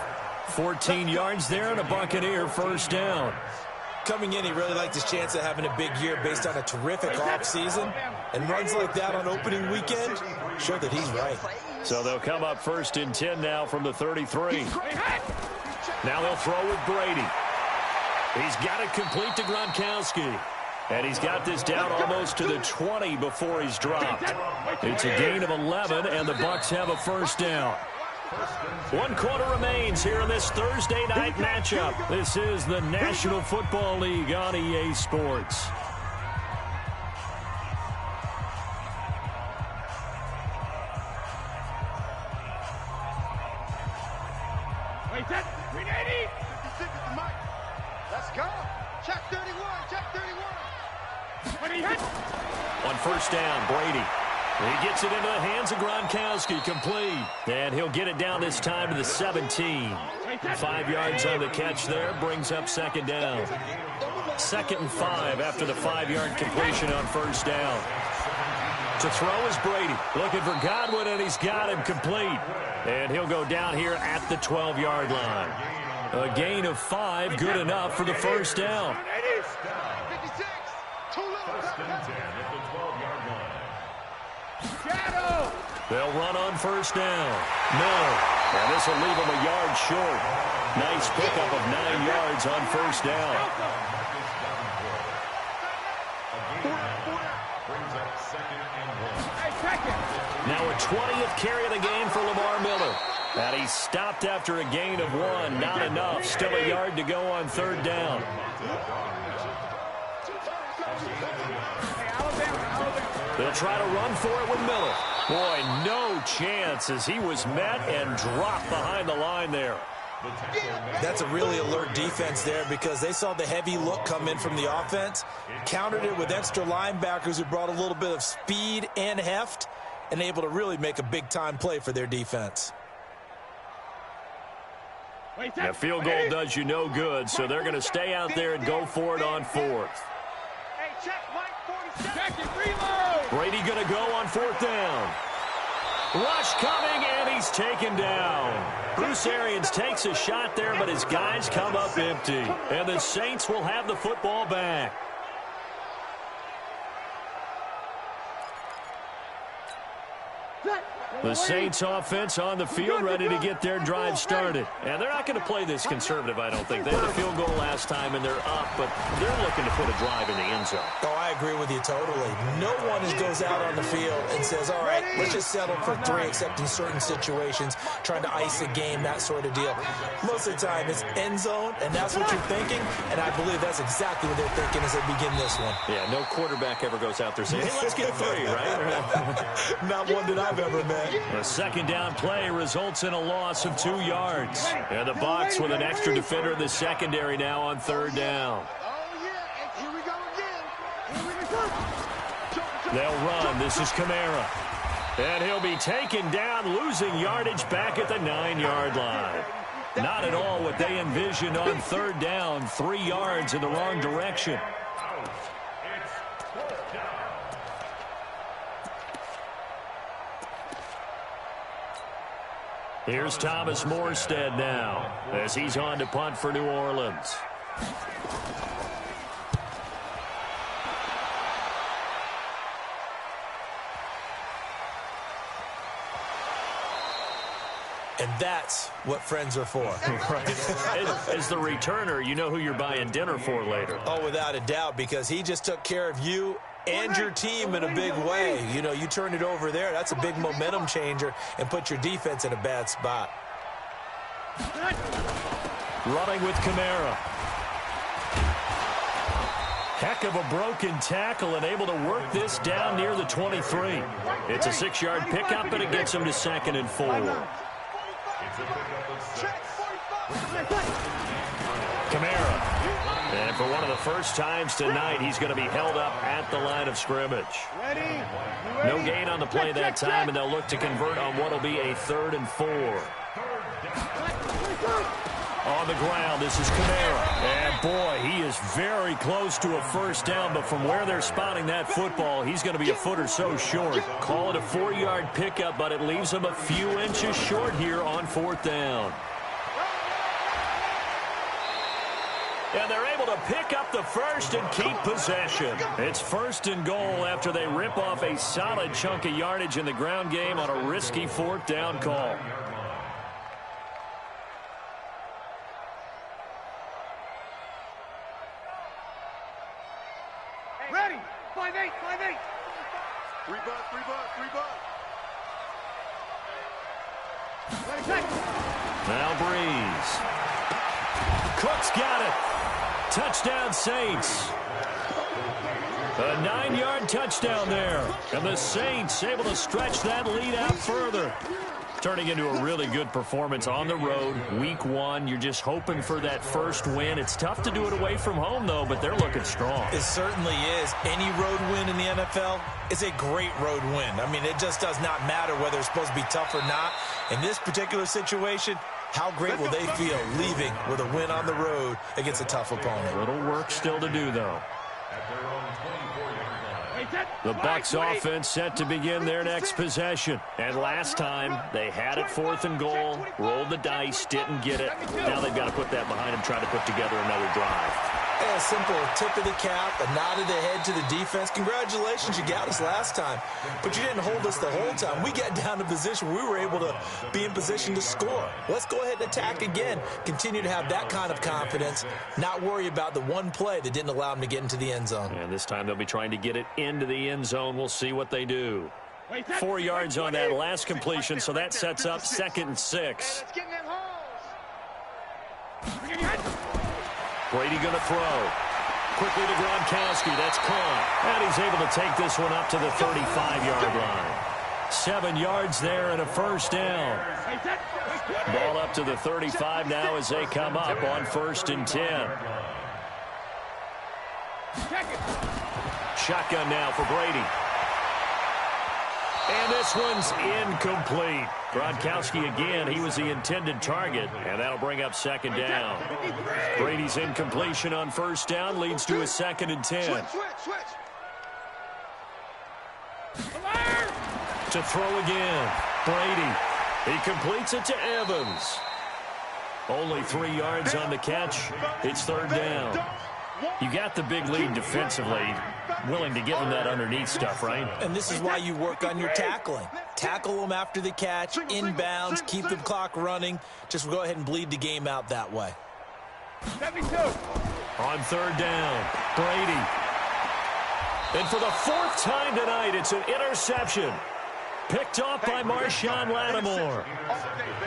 14 yards there and a Buccaneer 1st down. Coming in, he really liked his chance of having a big year based on a terrific offseason. And runs like that on opening weekend show that he's right. So they'll come up 1st and 10 now from the 33. Now they'll throw with Brady. He's got it complete to Gronkowski. And he's got this down almost to the 20 before he's dropped. It's a gain of 11, and the Bucs have a 1st down. 1 quarter remains here in this Thursday night matchup. This is the National Football League on EA Sports. Wait, that 380. 56 is the mic. Let's go. Check 31. Check 31. When he hit. On 1st down, Brady. He gets it into the hands of Gronkowski, complete. And he'll get it down this time to the 17. 5 yards on the catch there, brings up 2nd down. 2nd and 5 after the 5-yard completion on 1st down. To throw is Brady. Looking for Godwin, and he's got him complete. And he'll go down here at the 12-yard line. A gain of 5, good enough for the first down. 56. Too little. First and 10 at the 12-yard line. Shadow. They'll run on first down. Miller. And this will leave him a yard short. Nice pickup of 9 yards on first down. Brings up second and 1. Hey, second. Now a 20th carry of the game for Lamar Miller. And he stopped after a gain of 1. Not enough. Still a yard to go on third down. They'll try to run for it with Miller. Boy, no chance as he was met and dropped behind the line there. That's a really alert defense there because they saw the heavy look come in from the offense, countered it with extra linebackers who brought a little bit of speed and heft, and able to really make a big-time play for their defense. A field goal does you no good, so they're going to stay out there and go for it on fourth. Hey, check Mike 47. Check it, reload. Brady going to go on fourth down. Rush coming, and he's taken down. Bruce Arians takes a shot there, but his guys come up empty. And the Saints will have the football back. The Saints offense on the field, ready to get their drive started. And they're not going to play this conservative, I don't think. They had a field goal last time, and they're up, but they're looking to put a drive in the end zone. Oh, I agree with you totally. No one goes out on the field and says, all right, let's just settle for 3, except in certain situations, trying to ice a game, that sort of deal. Most of the time, it's end zone, and that's what you're thinking, and I believe that's exactly what they're thinking as they begin this one. Yeah, no quarterback ever goes out there saying, hey, let's get 3, right? Not one that I've ever met. A second down play results in a loss of 2 yards. And the Bucs with an extra defender in the secondary now on third down. Oh, yeah, and here we go again. Here we go. They'll run. This is Kamara. And he'll be taken down, losing yardage back at the 9-yard line. Not at all what they envisioned on third down. 3 yards in the wrong direction. Here's Thomas Morstead now as he's on to punt for New Orleans. And that's what friends are for. As the returner, you know who you're buying dinner for later. Oh, without a doubt, because he just took care of you and your team in a big way. You know, you turn it over there, that's a big momentum changer and put your defense in a bad spot. Running with Kamara. Heck of a broken tackle and able to work this down near the 23. It's a 6-yard pickup, and it gets him to 2nd and 4. Kamara. And for one of the first times tonight, he's going to be held up at the line of scrimmage. No gain on the play that time, and they'll look to convert on what will be a 3rd and 4. On the ground, this is Kamara. And boy, he is very close to a first down, but from where they're spotting that football, he's going to be a foot or so short. Call it a 4-yard pickup, but it leaves him a few inches short here on 4th down. And they're able to pick up the first and keep possession. It's 1st and goal after they rip off a solid chunk of yardage in the ground game on a risky 4th down call. Ready. 5-8, 5-8. Rebuck. Ready, check. Now Breeze. Cook's got it. Touchdown, Saints. A 9-yard touchdown there. And the Saints able to stretch that lead out further. Turning into a really good performance on the road. Week 1, you're just hoping for that first win. It's tough to do it away from home, though, but they're looking strong. It certainly is. Any road win in the NFL is a great road win. I mean, it just does not matter whether it's supposed to be tough or not. In this particular situation, how great will they feel leaving with a win on the road against a tough opponent? A little work still to do, though. At their own 24-yard line. The Bucs offense set to begin their next possession. And last time, they had it 4th and goal, rolled the dice, didn't get it. Now they've got to put that behind them, try to put together another drive. A simple tip of the cap, a nod of the head to the defense. Congratulations, you got us last time. But you didn't hold us the whole time. We got down to position where we were able to be in position to score. Let's go ahead and attack again. Continue to have that kind of confidence, not worry about the one play that didn't allow them to get into the end zone. And this time they'll be trying to get it into the end zone. We'll see what they do. 4 yards on that last completion, so that sets up 2nd and 6. Brady going to throw. Quickly to Gronkowski. That's caught. And he's able to take this one up to the 35-yard line. 7 yards there and a first down. Ball up to the 35 now as they come up on 1st and 10. Shotgun now for Brady. And this one's incomplete. Gronkowski again, he was the intended target, and that'll bring up 2nd down. Brady's incompletion on 1st down leads to a 2nd and 10. To throw again, Brady. He completes it to Evans. Only 3 yards on the catch. It's 3rd down. You got the big lead defensively. Willing to give them that underneath stuff, right? And this is why you work on your tackling. Tackle them after the catch, inbounds, keep the clock running. Just go ahead and bleed the game out that way. On 3rd down, Brady. And for the 4th time tonight, it's an interception. Picked off by Marshawn Lattimore.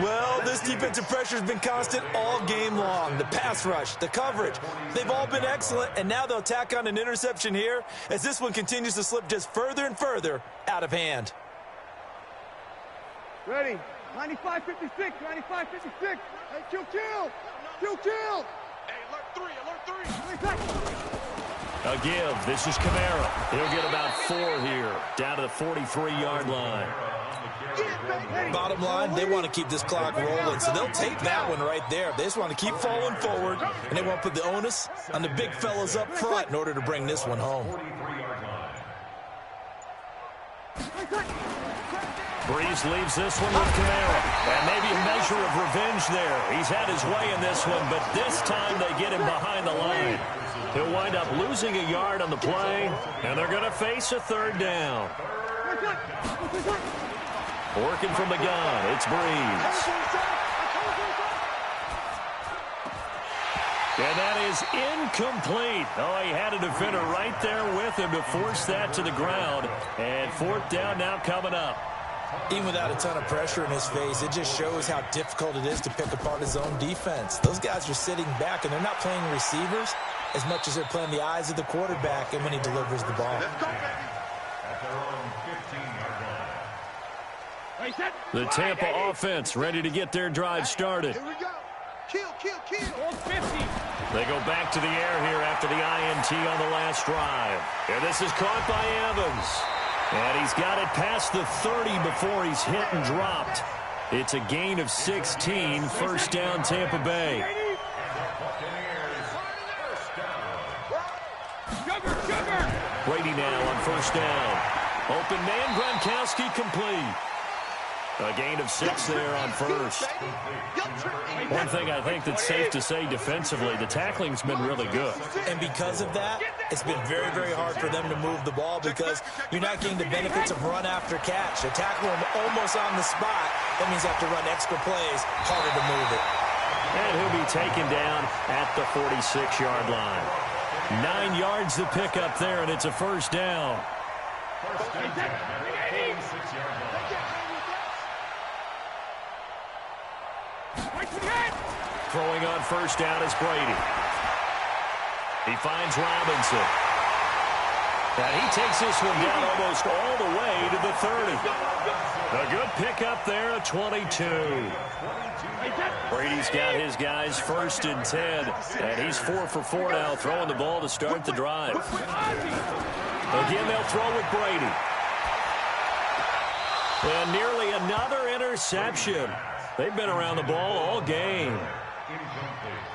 Well, this defensive pressure has been constant all game long. The pass rush, the coverage, they've all been excellent, and now they'll tack on an interception here as this one continues to slip just further and further out of hand. Ready. 95-56, 95-56. Hey, kill. Hey, alert 3. A give. This is Kamara. He'll get about 4 here, down to the 43-yard line. Bottom line, they want to keep this clock rolling, so they'll take that one right there. They just want to keep falling forward, and they want to put the onus on the big fellas up front in order to bring this one home. Breeze leaves this one with Kamara. And maybe a measure of revenge there. He's had his way in this one, but this time they get him behind the line. He'll wind up losing a yard on the play, and they're going to face a 3rd down. Working from the gun, it's Breeze. And that is incomplete. Oh, he had a defender right there with him to force that to the ground. And 4th down now coming up. Even without a ton of pressure in his face, it just shows how difficult it is to pick apart his own defense. Those guys are sitting back, and they're not playing receivers as much as they're playing the eyes of the quarterback and when he delivers the ball. The Tampa offense ready to get their drive started. Here we go. Kill. Old 50. They go back to the air here after the INT on the last drive. And this is caught by Evans. And he's got it past the 30 before he's hit and dropped. It's a gain of 16, 1st down Tampa Bay. Brady now on 1st down. Open man, Gronkowski complete. A gain of 6 there on 1st. One thing I think that's safe to say defensively, the tackling's been really good. And because of that, it's been very, very hard for them to move the ball because you're not getting the benefits of run after catch. They tackle them almost on the spot. That means you have to run extra plays, harder to move it. And he'll be taken down at the 46-yard line. 9 yards to pick up there, and it's a 1st down. Throwing on 1st down is Brady. He finds Robinson. And he takes this one down almost all the way to the 30. A good pickup there at 22. Brady's got his guys 1st and 10. And he's 4 for 4 now, throwing the ball to start the drive. Again, they'll throw with Brady. And nearly another interception. They've been around the ball all game.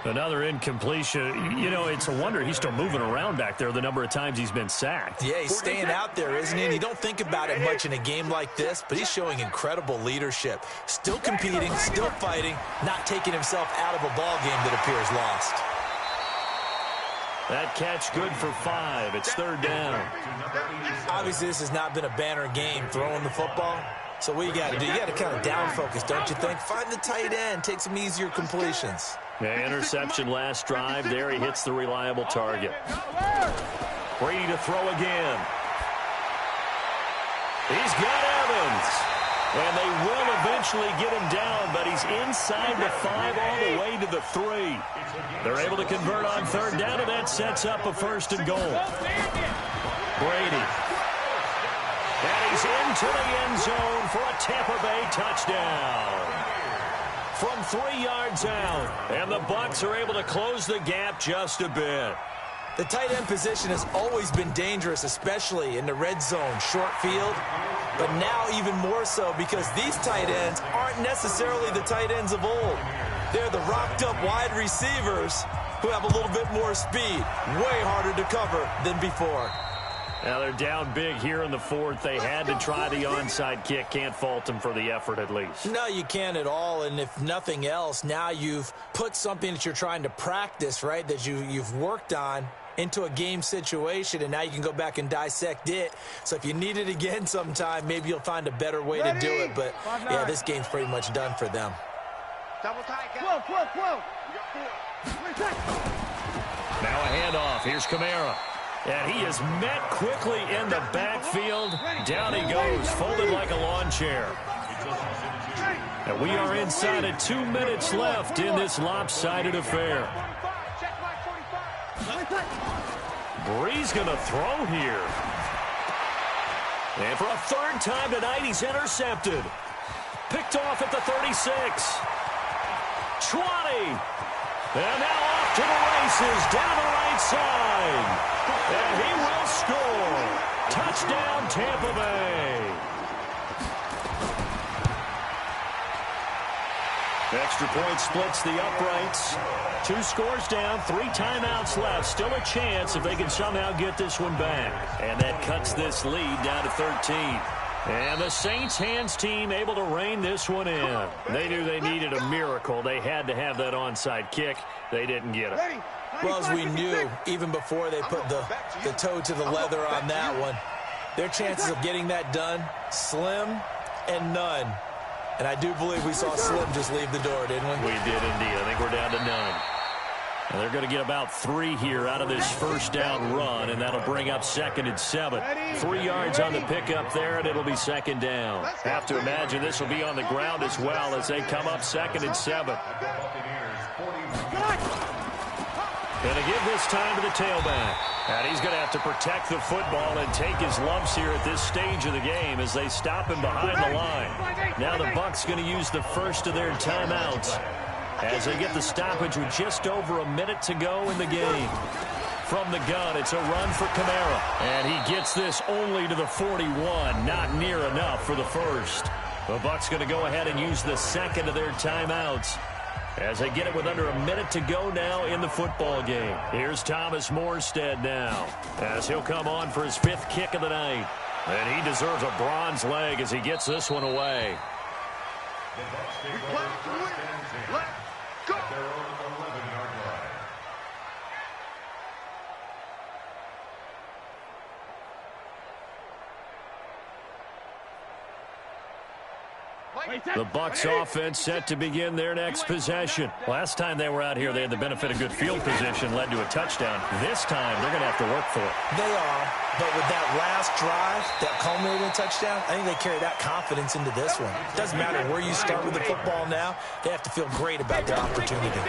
Another incompletion. You know, it's a wonder he's still moving around back there the number of times he's been sacked. Yeah, he's staying out there, isn't he? And you don't think about it much in a game like this, but he's showing incredible leadership. Still competing, still fighting, not taking himself out of a ball game that appears lost. That catch good for 5. It's 3rd down. Obviously, this has not been a banner game throwing the football. So what you got to do, you got to kind of down focus, don't you think? Find the tight end, take some easier completions. Yeah, interception last drive. There he hits the reliable target. Brady to throw again. He's got Evans. And they will eventually get him down, but he's inside the 5 all the way to the 3. They're able to convert on 3rd down, and that sets up a 1st and goal. Brady. And he's into the end zone for a Tampa Bay touchdown. From 3 yards out, and the Bucs are able to close the gap just a bit. The tight end position has always been dangerous, especially in the red zone, short field. But now even more so because these tight ends aren't necessarily the tight ends of old. They're the rocked-up wide receivers who have a little bit more speed, way harder to cover than before. Now they're down big here in the 4th. They had to try the onside kick. Can't fault them for the effort at least. No, you can't at all. And if nothing else, now you've put something that you're trying to practice, right, that you've worked on into a game situation, and now you can go back and dissect it. So if you need it again sometime, maybe you'll find a better way to do it. But, yeah, this game's pretty much done for them. Double tight. Whoa. Now a handoff. Here's Kamara. And he is met quickly in the backfield. Down he goes, folded like a lawn chair. And we are inside of 2 minutes left in this lopsided affair. Bree's going to throw here. And for a 3rd time tonight, he's intercepted. Picked off at the 36. 20. And now off to the races, down the right side. And he will score. Touchdown, Tampa Bay. Extra point splits the uprights. 2 scores down, 3 timeouts left. Still a chance if they can somehow get this one back. And that cuts this lead down to 13. And the Saints hands team able to rein this one in. They knew they needed a miracle. They had to have that onside kick. They didn't get it. Well, as we knew, even before they put the toe to the leather on that one, their chances of getting that done, slim and none. And I do believe we saw Slim just leave the door, didn't we? We did indeed. I think we're down to none. And they're going to get about 3 here out of this 1st down run, and that'll bring up 2nd and 7. 3 yards on the pickup there, and it'll be 2nd down. Have to imagine this will be on the ground as well as they come up 2nd and 7. Going to give this time to the tailback. And he's going to have to protect the football and take his lumps here at this stage of the game as they stop him behind the line. Now the Bucs going to use the first of their timeouts as they get the stoppage with just over a minute to go in the game. From the gun, it's a run for Kamara. And he gets this only to the 41. Not near enough for the 1st. The Bucs going to go ahead and use the 2nd of their timeouts as they get it with under a minute to go now in the football game. Here's Thomas Morstead now as he'll come on for his 5th kick of the night. And he deserves a bronze leg as he gets this one away. Let's go. The Bucs offense set to begin their next possession. Last time they were out here, they had the benefit of good field position, led to a touchdown. This time, they're going to have to work for it. They are, but with that last drive, that culminating touchdown, I think they carry that confidence into this one. It doesn't matter where you start with the football now. They have to feel great about their opportunity.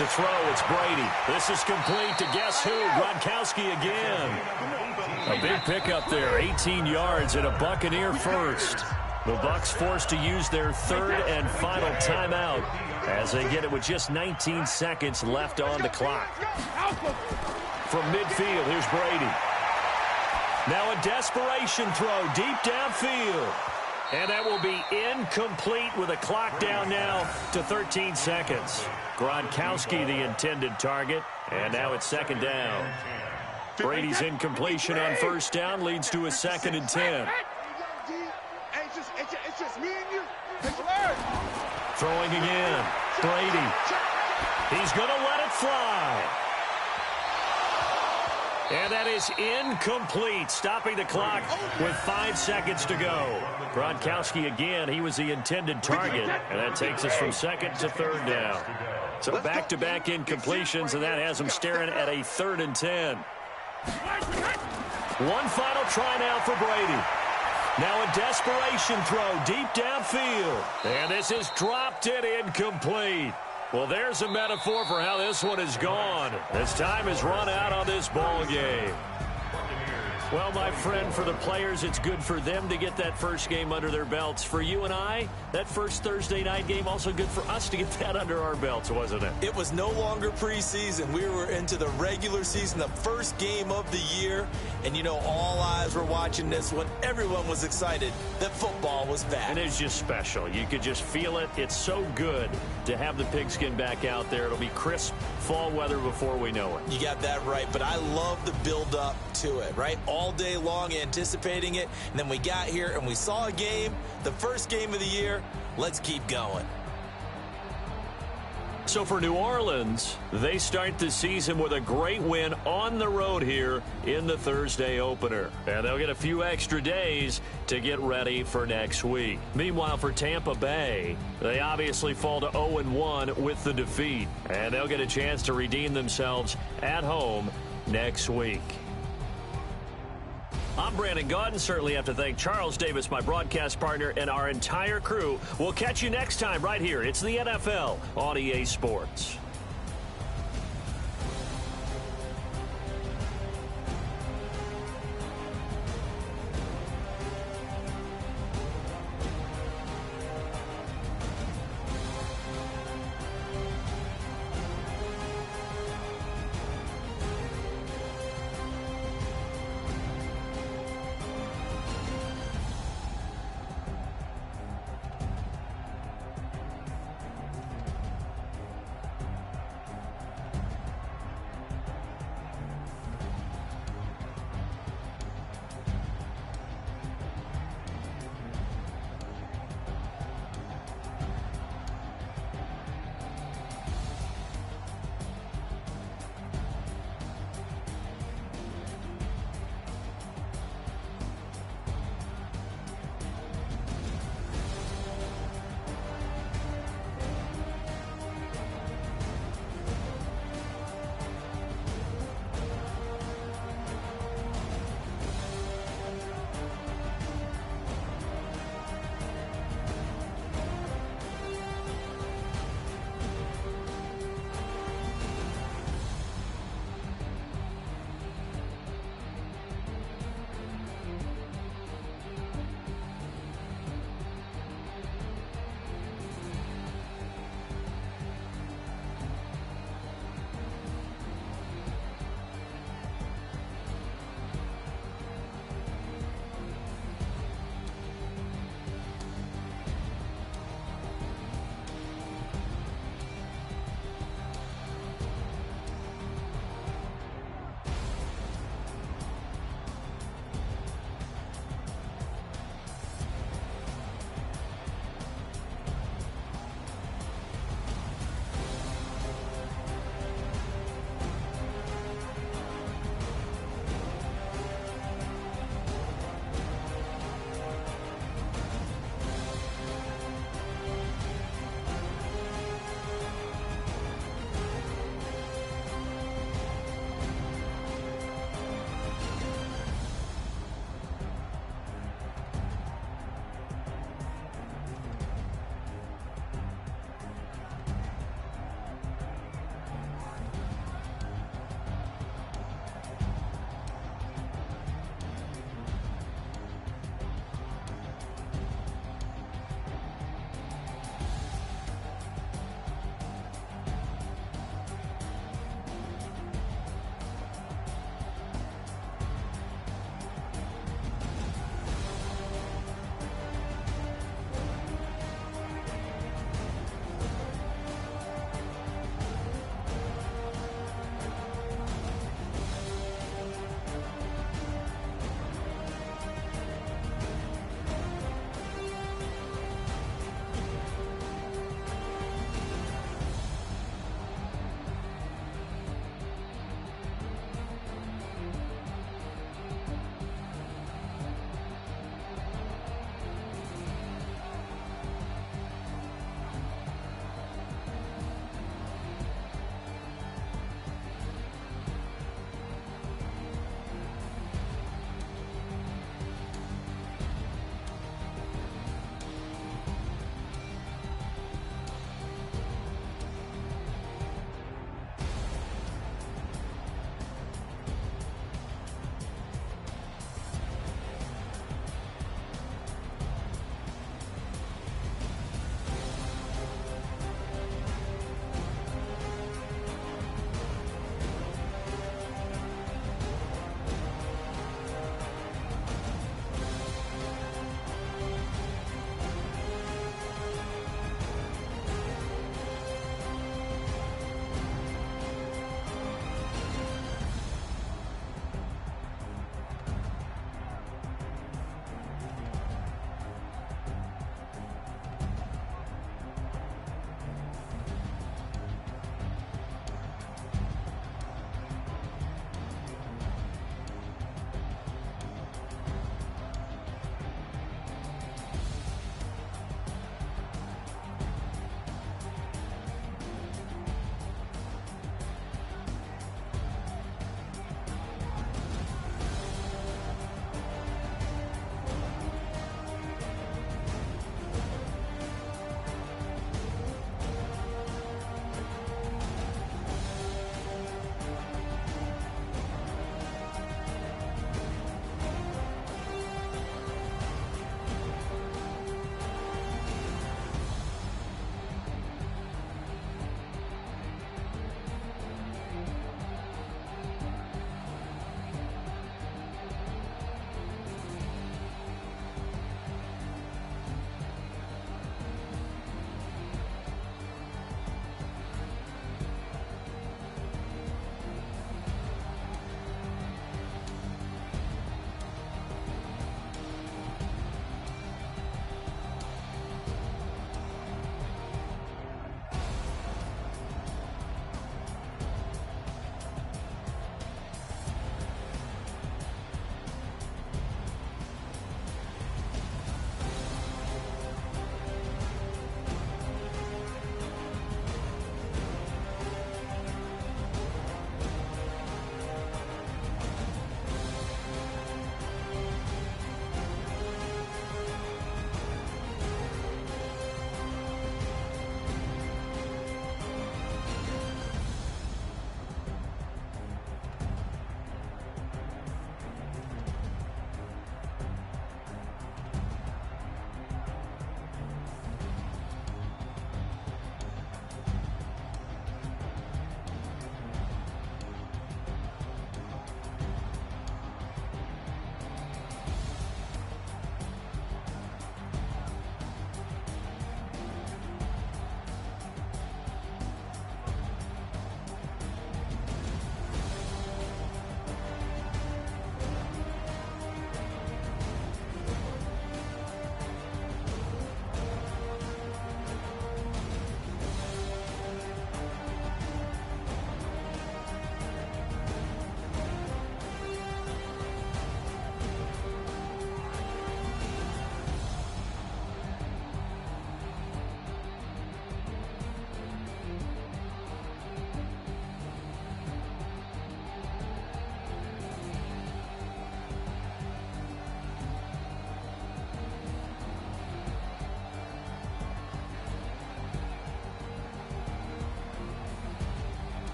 To throw, it's Brady. This is complete to guess who? Gronkowski again. A big pickup there, 18 yards and a Buccaneer first. The Bucs forced to use their 3rd and final timeout as they get it with just 19 seconds left on the clock. From midfield, here's Brady. Now a desperation throw deep downfield. And that will be incomplete with a clock down now to 13 seconds. Gronkowski the intended target, and now it's second down. Brady's incompletion on first down leads to a 2nd and 10. It's just me and you. Throwing again. Brady. He's going to let it fly. And that is incomplete, stopping the clock with 5 seconds to go. Gronkowski again, he was the intended target, and that takes us from 2nd to 3rd down. So back-to-back incompletions, and that has him staring at a 3rd and 10. One final try now for Brady. Now a desperation throw deep downfield. And this is dropped and incomplete. Well, there's a metaphor for how this one is gone. As time has run out on this ball game. Well, my friend, for the players, it's good for them to get that first game under their belts. For you and I, that first Thursday night game, also good for us to get that under our belts, wasn't it? It was no longer preseason. We were into the regular season, the first game of the year. And, you know, all eyes were watching this one. Everyone was excited that football was back. And it's just special. You could just feel it. It's so good to have the pigskin back out there. It'll be crisp fall weather before we know it. You got that right, but I love the build-up to it, right? All day long anticipating it, and then we got here and we saw a game, the first game of the year. Let's keep going. So for New Orleans, they start the season with a great win on the road here in the Thursday opener. And they'll get a few extra days to get ready for next week. Meanwhile, for Tampa Bay, they obviously fall to 0-1 with the defeat. And they'll get a chance to redeem themselves at home next week. I'm Brandon Gaudin. Certainly have to thank Charles Davis, my broadcast partner, and our entire crew. We'll catch you next time right here. It's the NFL on EA Sports.